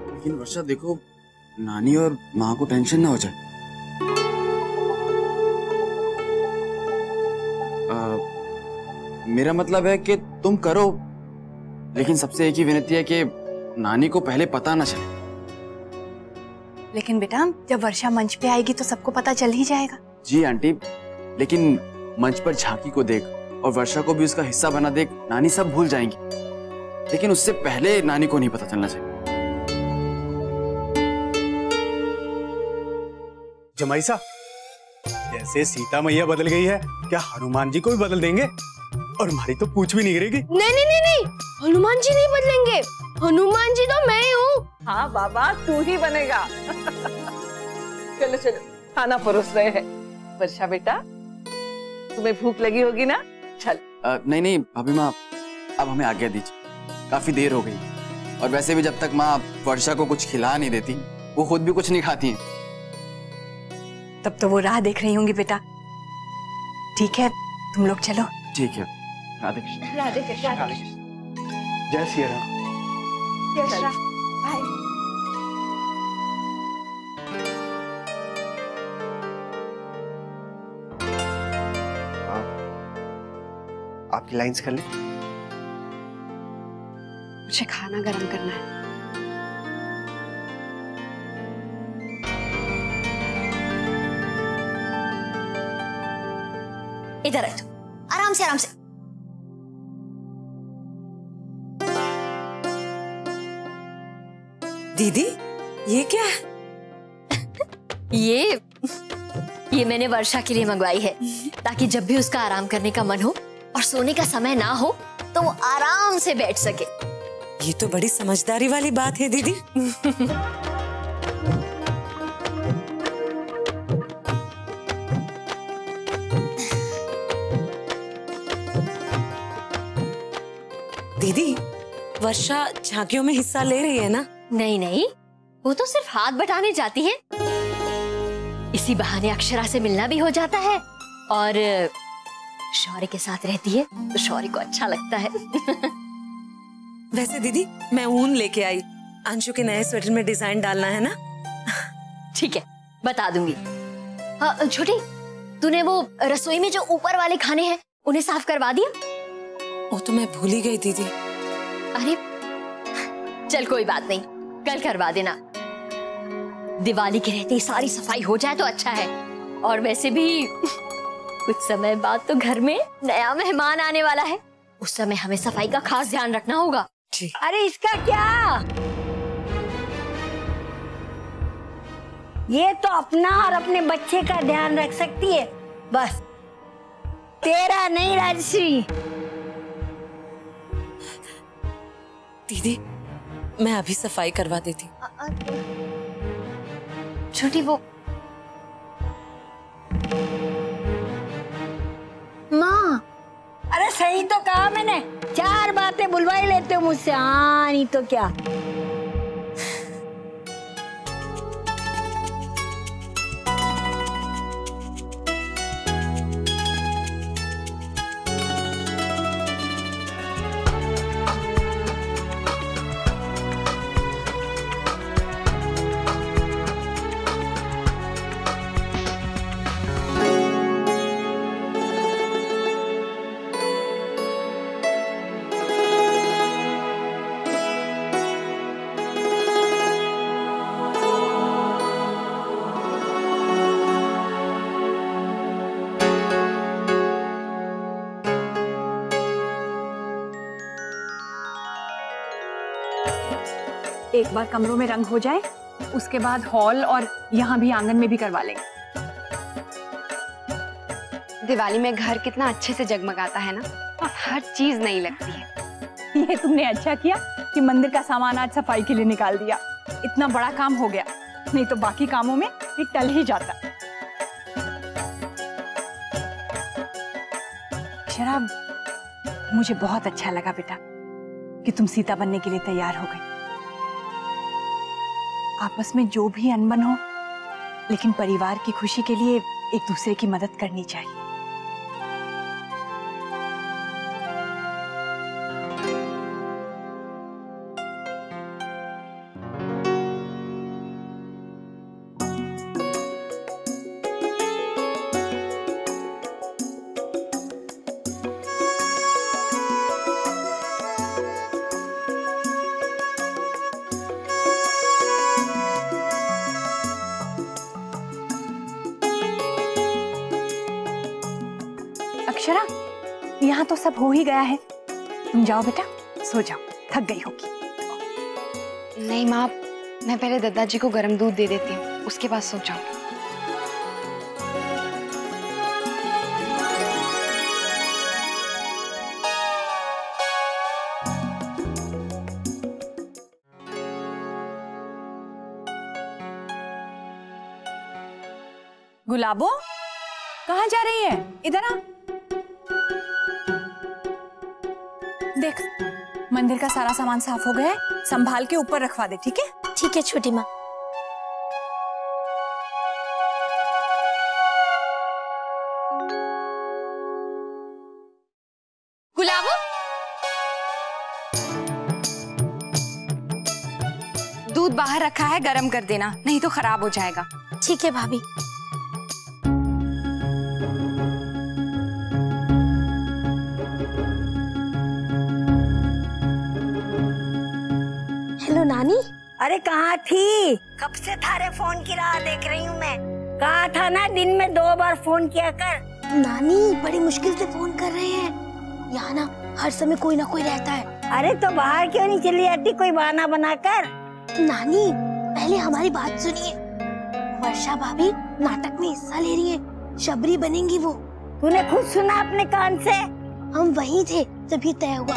लेकिन वर्षा देखो, नानी और माँ को टेंशन ना हो जाए। मेरा मतलब है कि तुम करो, लेकिन सबसे एक ही विनती है कि नानी को पहले पता ना चले। लेकिन बेटा, जब वर्षा मंच पे आएगी तो सबको पता चल ही जाएगा। जी आंटी, लेकिन मंच पर झांकी को देख और वर्षा को भी उसका हिस्सा बना देख नानी सब भूल जाएंगी। लेकिन उससे पहले नानी को नहीं पता चलना चाहिए। जमाई साहब, जैसे सीता मैया बदल गई है, क्या हनुमान जी को भी बदल देंगे? और हमारी तो पूछ भी नहीं गिरेगी। नहीं नहीं नहीं नहीं, हनुमान जी नहीं बदलेंगे। हनुमान जी तो मैं ही हूँ। हाँ बाबा, तू ही बनेगा। चलो चलो, खाना परोस रहे हैं। वर्षा बेटा, तुम्हें भूख लगी होगी ना? चल। नहीं नहीं भाभी माँ, अब हमें आज्ञा दीजिए, काफी देर हो गई। और वैसे भी जब तक माँ वर्षा को कुछ खिला नहीं देती, वो खुद भी कुछ नहीं खाती हैं। तब तो वो राह देख रही होंगी बेटा। ठीक है, तुम लोग चलो। ठीक है, राधे कृष्ण। राधे कृष्ण। जय सिया राम। जय श्री राम। बाय। आपकी लाइंस कर ले। मुझे खाना गरम करना है। इधर है, आराम से आराम से। दीदी, ये क्या है? ये मैंने वर्षा के लिए मंगवाई है, ताकि जब भी उसका आराम करने का मन हो और सोने का समय ना हो तो वो आराम से बैठ सके। ये तो बड़ी समझदारी वाली बात है दीदी। दीदी, वर्षा झांकियों में हिस्सा ले रही है ना? नहीं नहीं, वो तो सिर्फ हाथ बटाने जाती है। इसी बहाने अक्षरा से मिलना भी हो जाता है और शौर्य के साथ रहती है तो शौर्य को अच्छा लगता है। वैसे दीदी, मैं ऊन लेके आई, अंशु के नए स्वेटर में डिजाइन डालना है ना। ठीक है, बता दूंगी। हाँ छोटी, तूने वो रसोई में जो ऊपर वाले खाने हैं उन्हें साफ करवा दिया? वो तो मैं भूल ही गई दीदी। अरे चल कोई बात नहीं, कल करवा देना। दिवाली के रहते ही सारी सफाई हो जाए तो अच्छा है। और वैसे भी कुछ समय बाद तो घर में नया मेहमान आने वाला है, उस समय हमें सफाई का खास ध्यान रखना होगा। अरे इसका क्या? ये तो अपना और अपने बच्चे का ध्यान रख सकती है, बस तेरा नहीं राजश्री। दीदी मैं अभी सफाई करवा देती। छोटी वो माँ, अरे सही तो कहा मैंने, 4 बातें बुलवा ही लेते हो मुझसे। हाँ नहीं तो क्या। एक बार कमरों में रंग हो जाए, उसके बाद हॉल और यहाँ भी आंगन में भी करवा लेंगे। दिवाली में घर कितना अच्छे से जगमगाता है ना, और हर चीज नई लगती है। ये तुमने अच्छा किया कि मंदिर का सामान आज सफाई के लिए निकाल दिया। इतना बड़ा काम हो गया, नहीं तो बाकी कामों में ये टल ही जाता। शराब, मुझे बहुत अच्छा लगा बेटा कि तुम सीता बनने के लिए तैयार हो गई। आपस में जो भी अनबन हो, लेकिन परिवार की खुशी के लिए एक दूसरे की मदद करनी चाहिए। अक्षरा, यहाँ तो सब हो ही गया है, तुम जाओ बेटा, सो जाओ, थक गई होगी। नहीं माँ, मैं पहले दादाजी को गर्म दूध दे देती हूँ, उसके बाद सो जाऊंगी। गुलाबो, कहाँ जा रही है? इधर आ। देख, मंदिर का सारा सामान साफ हो गया है, संभाल के ऊपर रखवा दे, ठीक है? ठीक है छोटी माँ। गुलाबो, दूध बाहर रखा है, गरम कर देना, नहीं तो खराब हो जाएगा। ठीक है भाभी। हेलो नानी। अरे कहाँ थी? कब से थारे फोन की राह देख रही हूँ मैं। कहा था ना दिन में 2 बार फोन किया कर। नानी बड़ी मुश्किल से फोन कर रहे हैं, यहाँ ना हर समय कोई ना कोई रहता है। अरे तो बाहर क्यों नहीं चली जाती कोई बहाना बनाकर? नानी पहले हमारी बात सुनिए। वर्षा भाभी नाटक में हिस्सा ले रही है, शबरी बनेंगी वो। तूने खुद सुना अपने कान से? हम वहीं थे जब ये तय हुआ।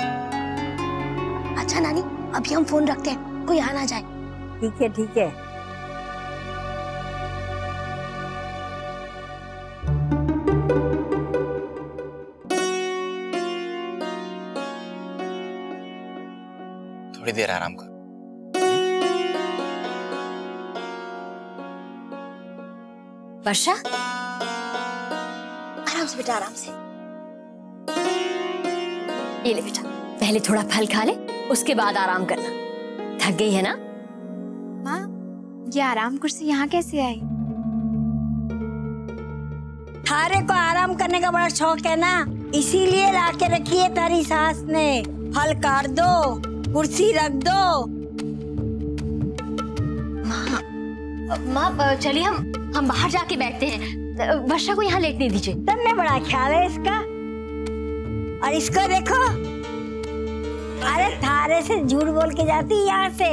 अच्छा नानी, अभी हम फोन रखते हैं, कोई आ ना जाए। ठीक है ठीक है। थोड़ी देर आराम कर। वर्षा, आराम से बेटा, आराम से। ये ले बेटा, पहले थोड़ा फल खा ले, उसके बाद आराम करना। थक गई है ना? माँ, ये आराम कुर्सी यहाँ कैसे आई? थारे को आराम करने का बड़ा शौक है ना, इसीलिए लाके रखी है तारी सास ने। फल काट दो, कुर्सी रख दो। माँ चलिए हम बाहर जाके बैठते हैं, वर्षा को यहाँ लेटने दीजिए। तब में बड़ा ख्याल है इसका। और इसको देखो, अरे थारे से झूठ बोल के जाती यहाँ से।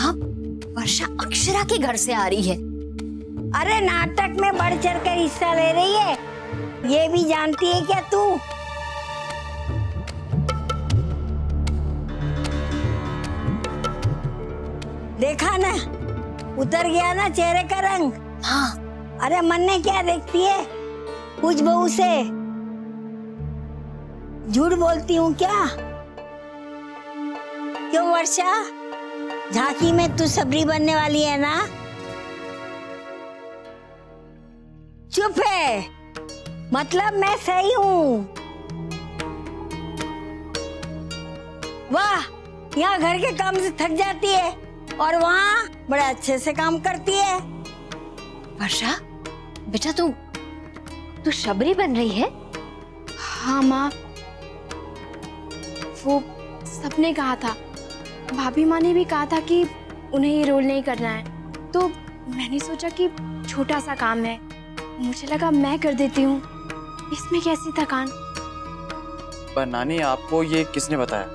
वर्षा अक्षरा के घर से आ रही है। अरे नाटक में बढ़ चढ़ कर हिस्सा ले रही है, ये भी जानती है क्या तू? देखा ना, उतर गया ना चेहरे का रंग। हाँ। अरे मन ने क्या देखती है, पूछ बहू से। झूठ बोलती हूँ क्या? क्यों वर्षा, झांकी में तू सबरी बनने वाली है ना? चुप है, मतलब मैं सही हूँ। वाह, यहाँ घर के काम से थक जाती है और वहाँ बड़े अच्छे से काम करती है। वर्षा बेटा, तू शबरी बन रही है? हाँ माँ, वो सबने कहा था, भाभी माँ ने भी कहा था कि उन्हें ये रोल नहीं करना है, तो मैंने सोचा कि छोटा सा काम है, मुझे लगा मैं कर देती हूँ, इसमें कैसी थकान। पर नानी, आपको ये किसने बताया?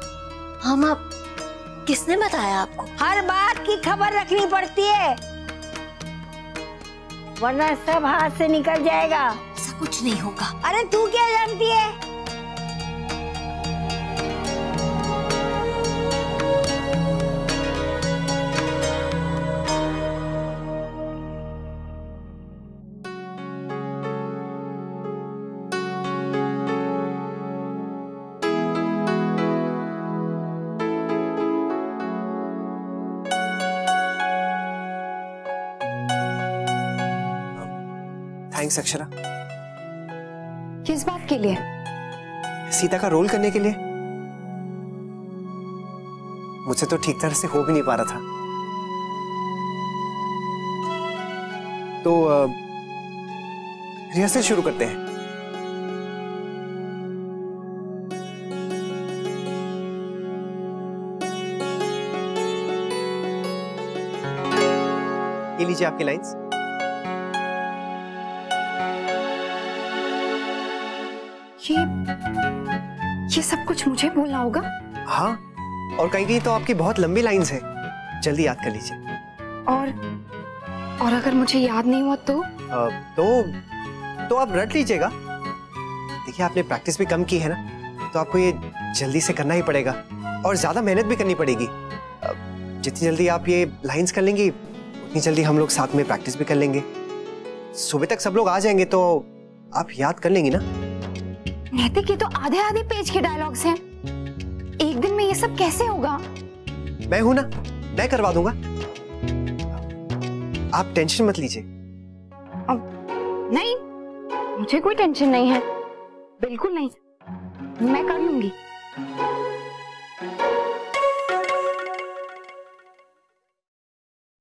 हाँ माँ, किसने बताया आपको? हर बात की खबर रखनी पड़ती है, वरना सब हाथ से निकल जाएगा। ऐसा कुछ नहीं होगा। अरे तू क्या जानती है? थैंक्स अक्षरा। किस बात के लिए? सीता का रोल करने के लिए। मुझसे तो ठीक तरह से हो भी नहीं पा रहा था, तो रिहर्सल शुरू करते हैं। ये लीजिए आपकी लाइंस। ये सब कुछ मुझे बोलना होगा? हाँ, और कहीं तो आपकी बहुत लंबी लाइंस है, जल्दी याद कर लीजिए। और अगर मुझे याद नहीं हुआ तो आप रट लीजिएगा। देखिए, आपने प्रैक्टिस भी कम की है ना, तो आपको ये जल्दी से करना ही पड़ेगा और ज्यादा मेहनत भी करनी पड़ेगी। जितनी जल्दी आप ये लाइंस कर लेंगी, उतनी जल्दी हम लोग साथ में प्रैक्टिस भी कर लेंगे। सुबह तक सब लोग आ जाएंगे तो आप याद कर लेंगी ना। नैतिक, ये तो आधे आधे पेज के डायलॉग्स हैं, एक दिन में ये सब कैसे होगा? मैं हूं ना, मैं करवा दूंगा, आप टेंशन मत लीजिए। नहीं, मुझे कोई टेंशन नहीं है, बिल्कुल नहीं, मैं कर लूंगी।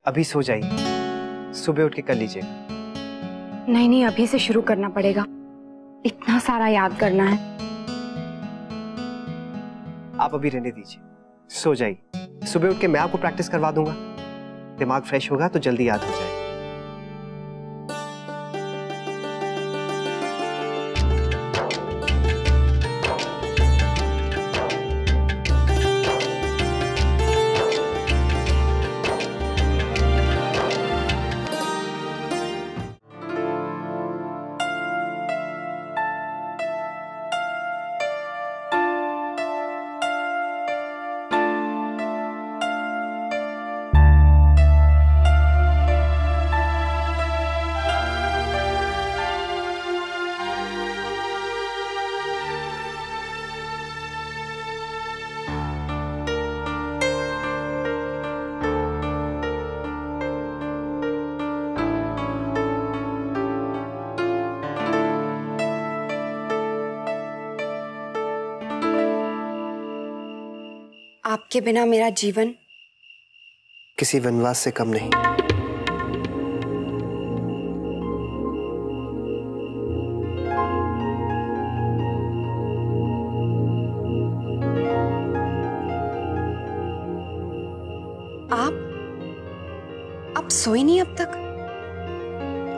अभी सो जाइए, सुबह उठ के कर लीजिएगा। नहीं, अभी से शुरू करना पड़ेगा, इतना सारा याद करना है। आप अभी रहने दीजिए, सो जाइए, सुबह उठ के मैं आपको प्रैक्टिस करवा दूंगा, दिमाग फ्रेश होगा तो जल्दी याद हो जाएगा। आपके बिना मेरा जीवन किसी वनवास से कम नहीं। आप सोई नहीं अब तक?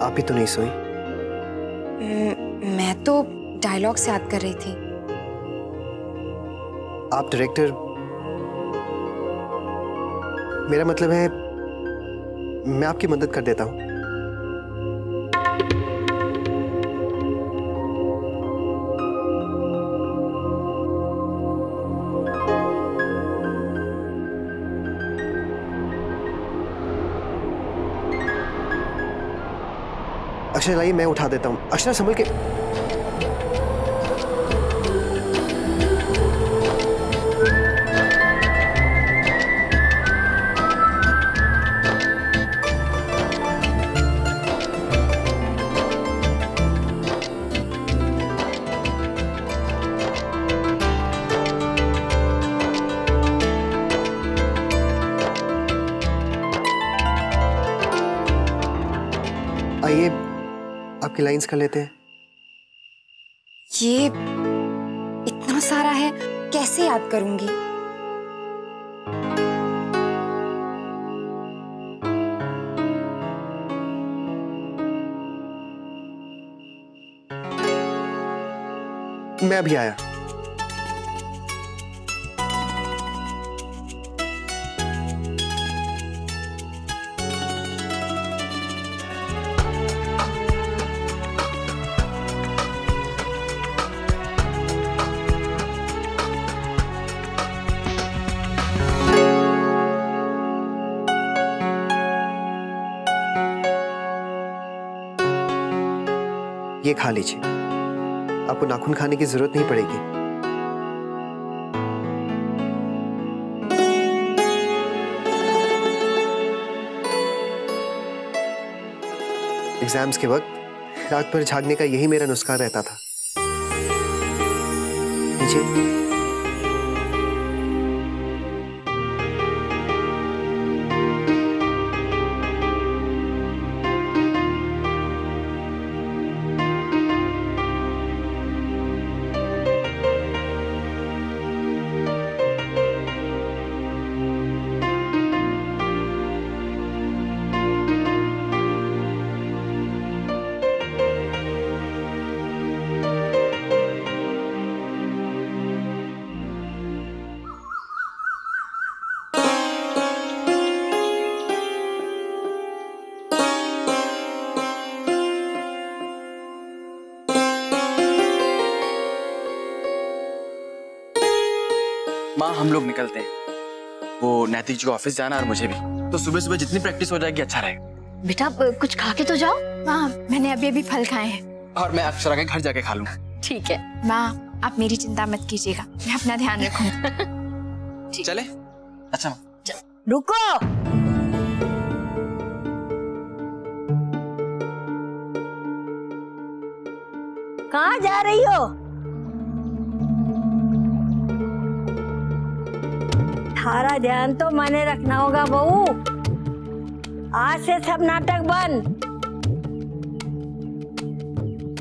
आप ही तो नहीं सोई? मैं तो डायलॉग से याद कर रही थी। आप डायरेक्टर मेरा मतलब है मैं आपकी मदद कर देता हूँ। अक्षरा लाइए, मैं उठा देता हूँ। अक्षरा संभल के। आइए आपकी लाइंस कर लेते हैं। ये इतना सारा है, कैसे याद करूंगी? मैं अभी आया। ये खा लीजिए, आपको नाखून खाने की जरूरत नहीं पड़ेगी। एग्जाम्स के वक्त रात पर झागने का यही मेरा नुस्खा रहता था। लीजिए। माँ हम लोग निकलते हैं, वो नैतिक जी को ऑफिस जाना और मुझे भी, तो सुबह सुबह जितनी प्रैक्टिस हो जाएगी अच्छा रहेगा। बेटा कुछ खा के तो जाओ। माँ मैंने अभी अभी फल खाए हैं। और मैं अक्षरा के घर जाके खा लूंगा। ठीक है। माँ आप मेरी चिंता मत कीजिएगा, मैं अपना ध्यान रखूंगी। चले? अच्छा माँ। रुको, कहाँ जा रही हो? सारा ध्यान तो मैंने रखना होगा बहू। आज से सब नाटक बंद।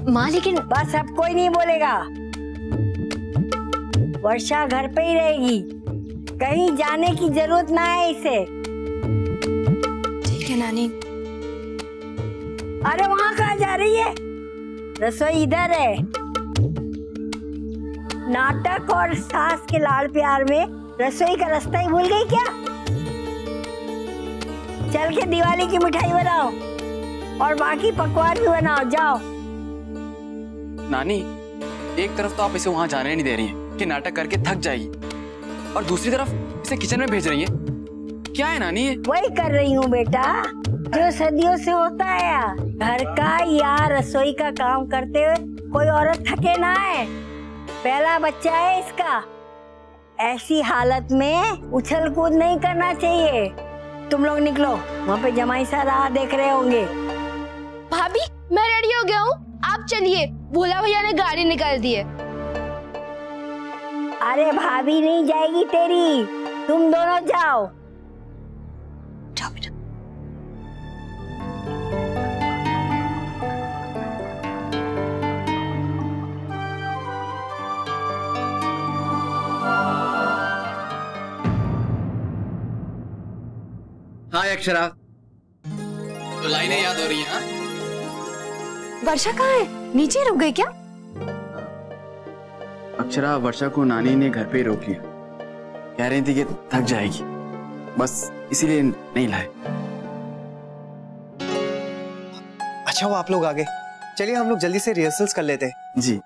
माँ लेकिन बस अब कोई नहीं बोलेगा। वर्षा घर पे ही रहेगी, कहीं जाने की जरूरत ना है इसे। ठीक है नानी। अरे वहाँ कहाँ जा रही है? रसोई इधर है। नाटक और सास के लाड़ प्यार में रसोई का रास्ता ही भूल गई क्या? चल के दिवाली की मिठाई बनाओ और बाकी पकवान भी बनाओ, जाओ। नानी एक तरफ तो आप इसे वहां जाने नहीं दे रही हैं कि नाटक करके थक जाएगी, और दूसरी तरफ इसे किचन में भेज रही हैं। क्या है नानी ये? वही कर रही हूँ बेटा जो सदियों से होता है। घर का या रसोई का काम करते हुए कोई औरत थके ना है। पहला बच्चा है इसका, ऐसी हालत में उछल कूद नहीं करना चाहिए। तुम लोग निकलो, वहाँ पे जमाई सा राह देख रहे होंगे। भाभी मैं रेडी हो गया हूँ, आप चलिए, भोला भैया ने गाड़ी निकाल दी है। अरे भाभी नहीं जाएगी तेरी, तुम दोनों जाओ। जाओ बेटा। हाय अक्षरा, तो लाइनें याद हो रही हैं? हाँ? वर्षा कहाँ है? नीचे रुक गई क्या? अक्षरा, वर्षा को नानी ने घर पे ही रोक लिया। कह रही थी कि थक जाएगी, बस इसीलिए नहीं लाए। अच्छा वो आप लोग आ गए, चलिए हम लोग जल्दी से रिहर्सल्स कर लेते हैं। जी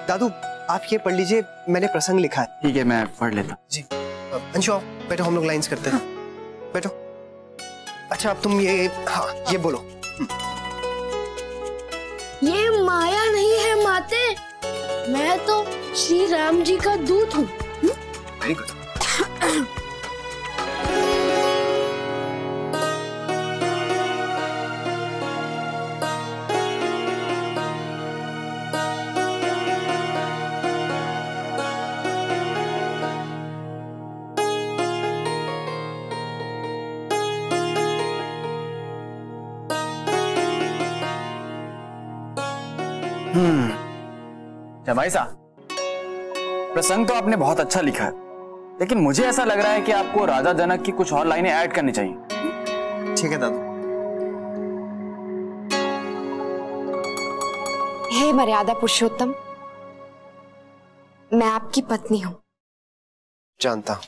दादू आप ये पढ़ लीजिए, मैंने प्रसंग लिखा है। ठीक है मैं पढ़ लेता। जी अंशु आओ बैठो, हम लोग लाइंस करते हैं। बैठो। अच्छा अब तुम ये, हाँ ये बोलो। ये माया नहीं है माते, मैं तो श्री राम जी का दूत हूँ। Very good. भाई साहब, प्रसंग तो आपने बहुत अच्छा लिखा है, लेकिन मुझे ऐसा लग रहा है कि आपको राजा जनक की कुछ और लाइनें ऐड करनी चाहिए। ठीक है दादू। हे मर्यादा पुरुषोत्तम, मैं आपकी पत्नी हूं। जानता हूं।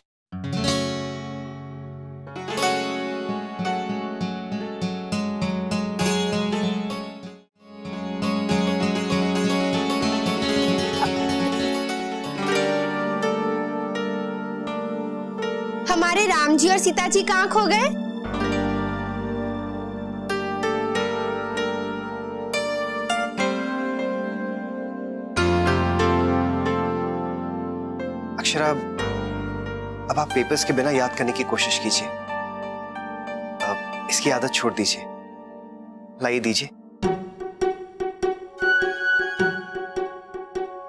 हमारे राम जी और सीता जी कहाँ खो गए? अक्षरा अब आप पेपर्स के बिना याद करने की कोशिश कीजिए, अब इसकी आदत छोड़ दीजिए। लाइए दीजिए,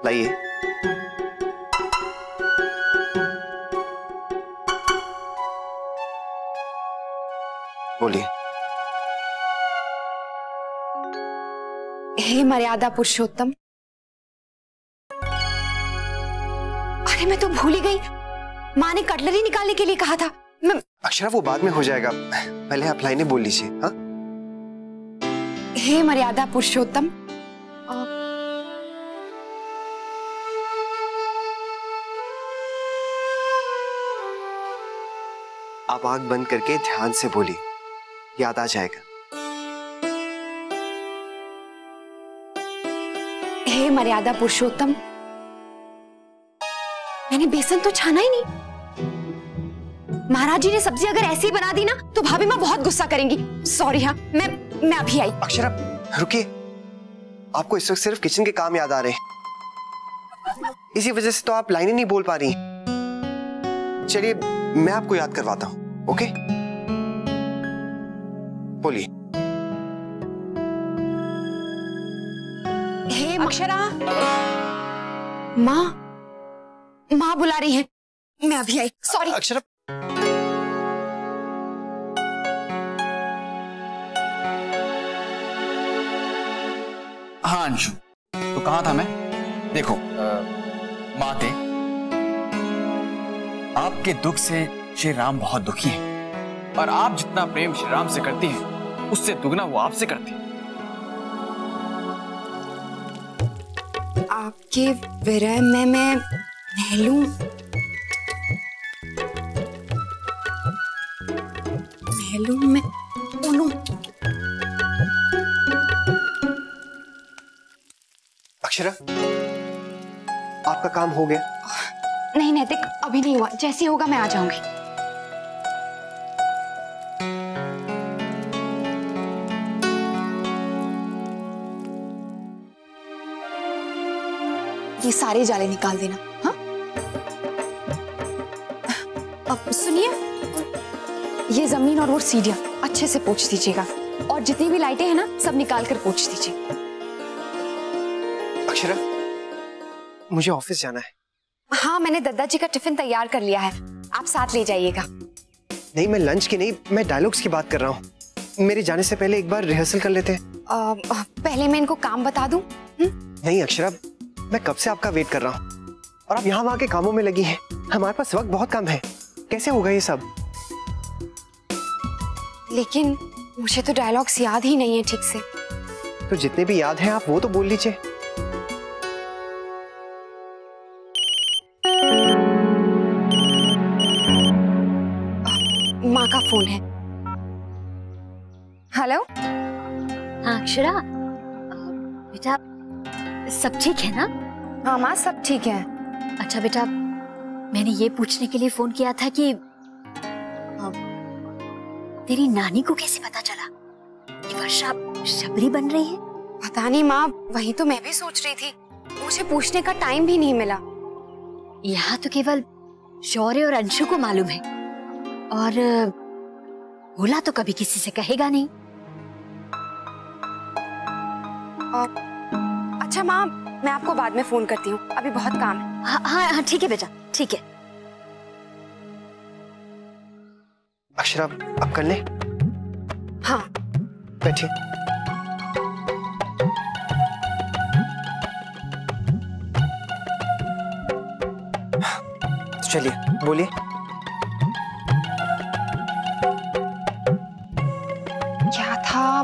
लाइए। बोलिए। हे मर्यादा पुरुषोत्तम, अरे मैं तो भूल ही गई, माँ ने कटलरी निकालने के लिए कहा था। मैं... अक्षरा वो बाद में हो जाएगा, पहले आप लाइनें बोल लीजिए। हाँ हे मर्यादा पुरुषोत्तम, आप आंख बंद करके ध्यान से बोलिए, याद आ जाएगा। हे मर्यादा पुरुषोत्तम, मैंने बेसन तो छाना ही नहीं। महाराज जी ने सब्जी अगर ऐसी ही बना दी ना तो भाभी माँ बहुत गुस्सा करेंगी। सॉरी। हाँ मैं अभी आई। अक्षरा रुकिए, आपको इस वक्त सिर्फ किचन के काम याद आ रहे हैं, इसी वजह से तो आप लाइनें नहीं बोल पा रही। चलिए मैं आपको याद करवाता हूं। ओके बोलिए। हे अक्षरा, माँ बुला रही है, मैं अभी आई। सॉरी। अक्षरा हाँ अंशु, तो कहाँ था मैं? देखो माते, आपके दुख से श्री राम बहुत दुखी हैं, और आप जितना प्रेम श्री राम से करती हैं उससे दुगना वो आपसे करती हैं। आपके विरह में मैं नहलूं, मैं बोलूं। अक्षरा आपका काम हो गया? नहीं नैतिक, अभी नहीं हुआ, जैसे होगा मैं आ जाऊंगी। ये सारे जाले निकाल देना। हाँ अब सुनिए, ये जमीन और वो सीढ़ियां अच्छे से पोंछ दीजिएगा, और जितनी भी लाइटें हैं ना सब निकाल कर पोंछ दीजिए। अक्षरा मुझे ऑफिस जाना है। हाँ मैंने दद्दा जी का टिफिन तैयार कर लिया है, आप साथ ले जाइएगा। नहीं मैं लंच की नहीं, मैं डायलॉग्स की बात कर रहा हूँ। मेरे जाने से पहले एक बार रिहर्सल कर लेते हैं। पहले मैं इनको काम बता दूं? नहीं अक्षरा, मैं कब से आपका वेट कर रहा हूँ और आप यहाँ वहाँ के कामों में लगी हैं। हमारे पास वक्त बहुत कम है, कैसे होगा ये सब? लेकिन मुझे तो डायलॉग्स याद ही नहीं है ठीक से। तो जितने भी याद हैं आप वो तो बोल लीजिए। का फोन है। हेलो। हाँ अक्षरा, बेटा सब ठीक है ना? हाँ माँ सब ठीक है। अच्छा बेटा, मैंने ये पूछने के लिए फोन किया था कि तेरी नानी को कैसे पता चला कि वर्षा शबरी बन रही है? पता नहीं माँ, वही तो मैं भी सोच रही थी, मुझे पूछने का टाइम भी नहीं मिला। यहाँ तो केवल शौर्य और अंशु को मालूम है, और भोला तो कभी किसी से कहेगा नहीं। अच्छा माँ, मैं आपको बाद में फोन करती हूँ, अभी बहुत काम है। हाँ हाँ हाँ ठीक है बेटा, ठीक है। अक्षरा अब कर ले। हाँ बैठिए। तो चलिए बोलिए। क्या था?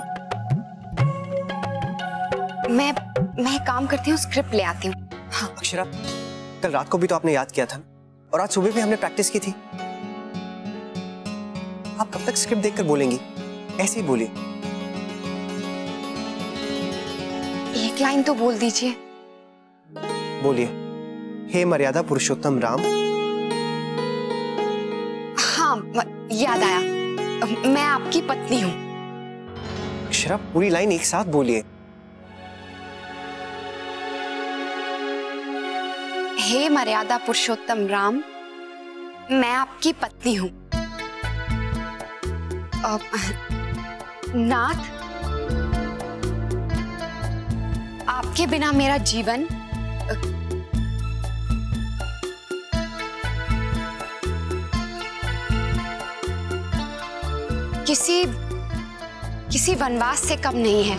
मैं एक काम करती हूँ, स्क्रिप्ट ले आती हूँ। हाँ। अक्षरा, कल रात को भी तो आपने याद किया था और आज सुबह भी हमने प्रैक्टिस की थी। आप कब तक स्क्रिप्ट देखकर बोलेंगी? ऐसे ही बोलिए। एक लाइन तो बोल दीजिए। बोलिए। हे मर्यादा पुरुषोत्तम राम। हाँ याद आया, मैं आपकी पत्नी हूँ। अक्षरा पूरी लाइन एक साथ बोलिए। हे मर्यादा पुरुषोत्तम राम, मैं आपकी पत्नी हूँ। नाथ, आपके बिना मेरा जीवन किसी वनवास से कम नहीं है।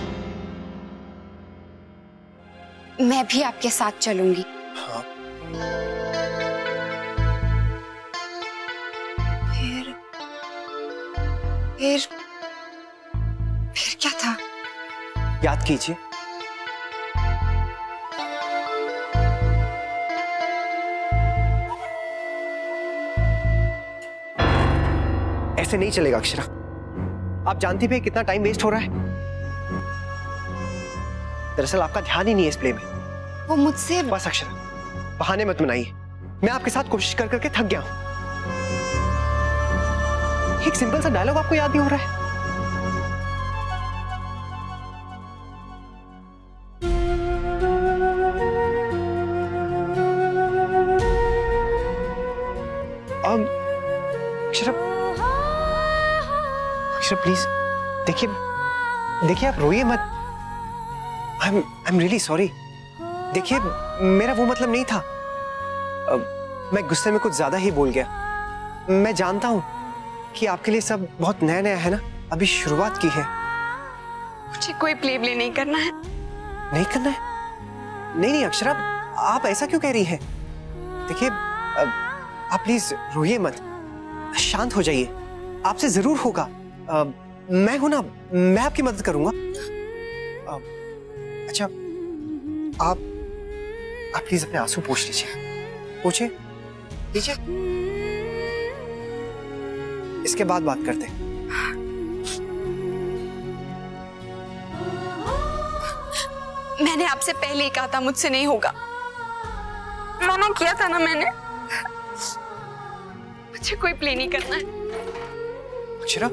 मैं भी आपके साथ चलूंगी। हाँ। फिर क्या था? याद कीजिए। ऐसे नहीं चलेगा अक्षरा। आप जानती भी कितना टाइम वेस्ट हो रहा है। दरअसल आपका ध्यान ही नहीं है इस प्ले में। वो मुझसे बस अक्षरा, बहाने मत बनाइए। मैं आपके साथ कोशिश कर करके थक गया हूं। एक सिंपल सा डायलॉग आपको याद नहीं हो रहा है? अक्षरा प्लीज देखिए आप रोइए मत। I am really sorry. देखिए मेरा वो मतलब नहीं था। मैं गुस्से में कुछ ज्यादा ही बोल गया। मैं जानता हूं कि आपके लिए सब बहुत नया नया है ना, अभी शुरुआत की है। मुझे कोई प्ले नहीं करना है। नहीं करना है? नहीं अक्षरा, आप ऐसा क्यों कह रही हैं? देखिए आप प्लीज रोइए मत, शांत हो जाइए। आपसे जरूर होगा। मैं हूं ना, मैं आपकी मदद करूंगा। अच्छा आप प्लीज अपने आंसू पोंछ लीजिए। पूछिए, लीजिए। इसके बाद बात करते हैं। मैंने आपसे पहले ही कहा था मुझसे नहीं होगा। मना किया था ना मैंने। मुझे कोई प्ले नहीं करना है। अक्षरा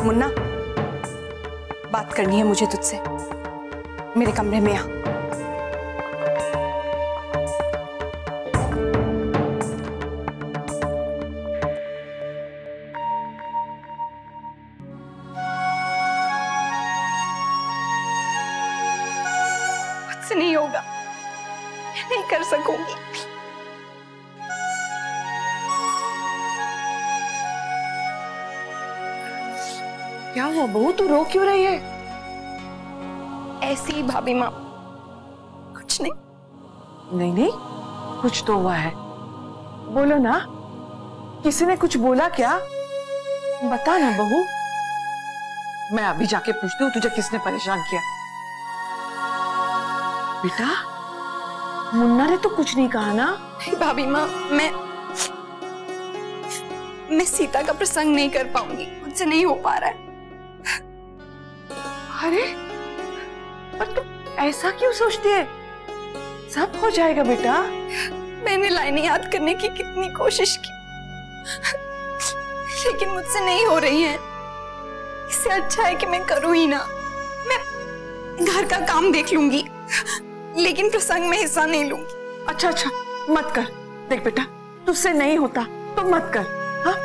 मुन्ना, बात करनी है मुझे तुझसे। मेरे कमरे में आ। मुझसे नहीं होगा, मैं नहीं कर सकूंगी। क्या हुआ बहू, तू रो क्यों रही है? ऐसी ही भाभी माँ, कुछ नहीं। नहीं नहीं, कुछ तो हुआ है, बोलो ना। किसी ने कुछ बोला क्या? बता ना बहू, मैं अभी जाके पूछती हूँ तुझे किसने परेशान किया। बेटा, मुन्ना ने तो कुछ नहीं कहा ना? नहीं भाभी माँ, मैं सीता का प्रसंग नहीं कर पाऊंगी, मुझसे नहीं हो पा रहा है। अरे, पर तुम ऐसा क्यों सोचती है? सब हो जाएगा बेटा। मैंने लाइनें याद करने की कितनी कोशिश की, लेकिन मुझसे नहीं हो रही है। इससे अच्छा है कि मैं करूं ही ना। मैं घर का काम देख लूंगी, लेकिन प्रसंग में हिस्सा नहीं लूंगी। अच्छा अच्छा, मत कर। देख बेटा, तुझसे नहीं होता तो मत कर। हाँ?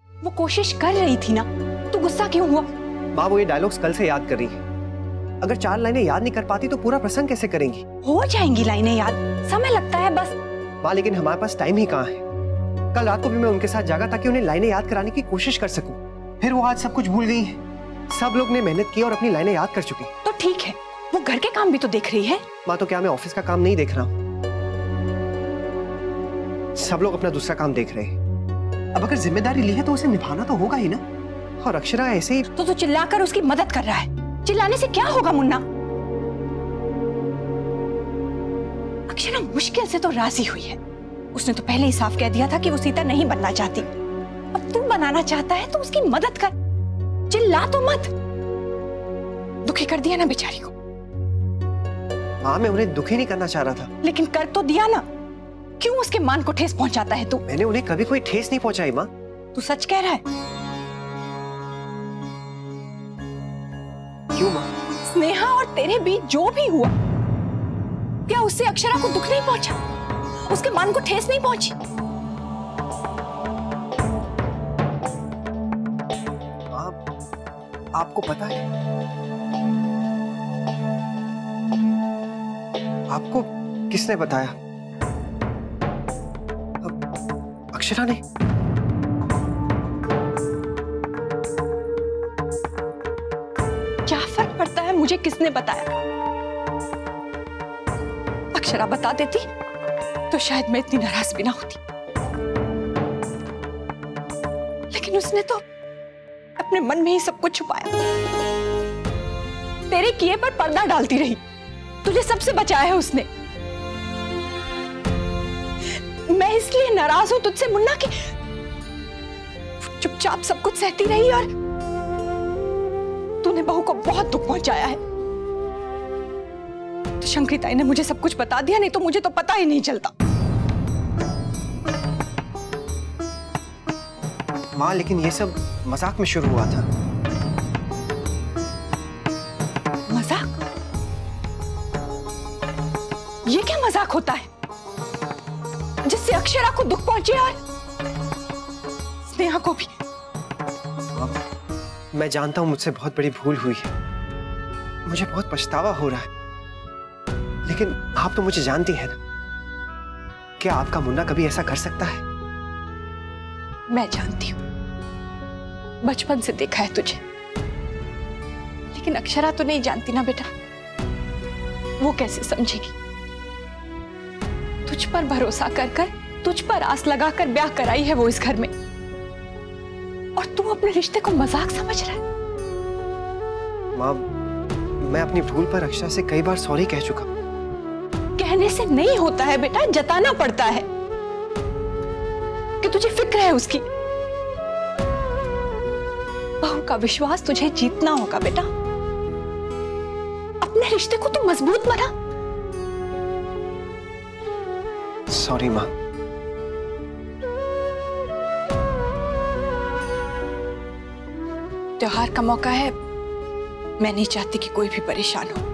वो कोशिश कर रही थी ना, तू गुस्सा क्यों हुआ? माँ, वो ये डायलॉग्स कल से याद कर रही है। अगर 4 लाइनें याद नहीं कर पाती तो पूरा प्रसंग कैसे करेंगी? हो जाएंगी लाइनें याद, समय लगता है बस। माँ, लेकिन हमारे पास टाइम ही कहाँ है। कल रात को भी मैं उनके साथ जागा ताकि उन्हें लाइनें याद कराने की कोशिश कर सकूं। फिर वो आज सब कुछ भूल गई हैं। सब लोग ने मेहनत की और अपनी लाइनें याद कर चुके। तो ठीक है, वो घर के काम भी तो देख रही है। माँ, तो क्या मैं ऑफिस का काम नहीं देख रहा हूँ? सब लोग अपना दूसरा काम देख रहे हैं। अब अगर जिम्मेदारी ली है तो उसे निभाना तो होगा ही ना। और अक्षरा ऐसे ही तो चिल्लाकर उसकी मदद कर रहा है। चिल्लाने से क्या होगा मुन्ना? अक्षरा मुश्किल से तो राजी हुई है। उसने तो पहले ही साफ कह दिया था कि वो सीता नहीं बनना चाहती। अब तू बनाना चाहता है तो उसकी मदद कर, चिल्ला तो मत। दुखी कर दिया ना बेचारी को। माँ, मैं उन्हें दुखी नहीं करना चाह रहा था। लेकिन कर तो दिया ना। क्यों उसके मान को ठेस पहुंचाता है तू? मैंने उन्हें कभी कोई ठेस नहीं पहुंचाई माँ। तू सच कह रहा है? क्यों माँ? स्नेहा और तेरे बीच जो भी हुआ, क्या उससे अक्षरा को दुख नहीं पहुंचा? उसके मन को ठेस नहीं पहुंची? आपको पता है, आपको किसने बताया? अक्षरा ने? क्या फर्क पड़ता है मुझे किसने बताया? अक्षरा बता देती तो शायद मैं इतनी नाराज भी ना होती। लेकिन उसने तो अपने मन में ही सब कुछ छुपाया। तेरे किए पर पर्दा डालती रही। तुझे सबसे बचाया है उसने। मैं इसलिए नाराज हूं तुझसे मुन्ना कि चुपचाप सब कुछ सहती रही और तूने बहू को बहुत दुख पहुंचाया है। तो शंकरिताई ने मुझे सब कुछ बता दिया, नहीं तो मुझे तो पता ही नहीं चलता। माँ, लेकिन ये सब मजाक में शुरू हुआ था। मजाक? ये क्या मजाक होता है जिससे अक्षरा को दुख पहुंचे और स्नेहा को भी? मैं जानता हूं मुझसे बहुत बड़ी भूल हुई है। मुझे बहुत पछतावा हो रहा है। लेकिन आप तो मुझे जानती हैं ना। क्या आपका मुन्ना कभी ऐसा कर सकता है? मैं जानती हूं, बचपन से देखा है तुझे। लेकिन अक्षरा तो नहीं जानती ना बेटा। वो कैसे समझेगी? तुझ पर भरोसा कर कर, तुझ पर आस लगाकर ब्याह कराई है वो इस घर में, और तू अपने रिश्ते को मजाक समझ रहा है। माँ, मैं अपनी भूल पर अक्षरा से कई बार सॉरी कह चुका। कहने से नहीं होता है बेटा, जताना पड़ता है कि तुझे फिक्र है उसकी। बहू का विश्वास तुझे जीतना होगा बेटा। अपने रिश्ते को तू मजबूत बना। सॉरी माँ। त्योहार का मौका है, मैं नहीं चाहती कि कोई भी परेशान हो।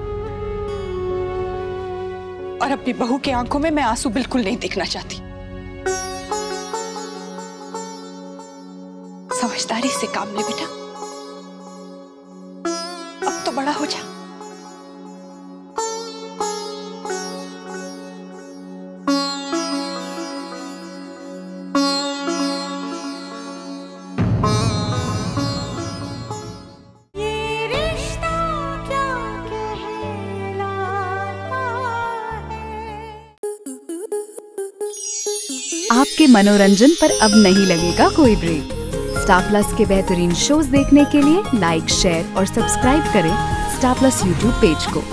और अपनी बहू की आंखों में मैं आंसू बिल्कुल नहीं देखना चाहती। समझदारी से काम ले बेटा। अब तो बड़ा हो जा। आपके मनोरंजन पर अब नहीं लगेगा कोई ब्रेक। स्टार प्लस के बेहतरीन शोज देखने के लिए लाइक, शेयर और सब्सक्राइब करें स्टार प्लस यूट्यूब पेज को।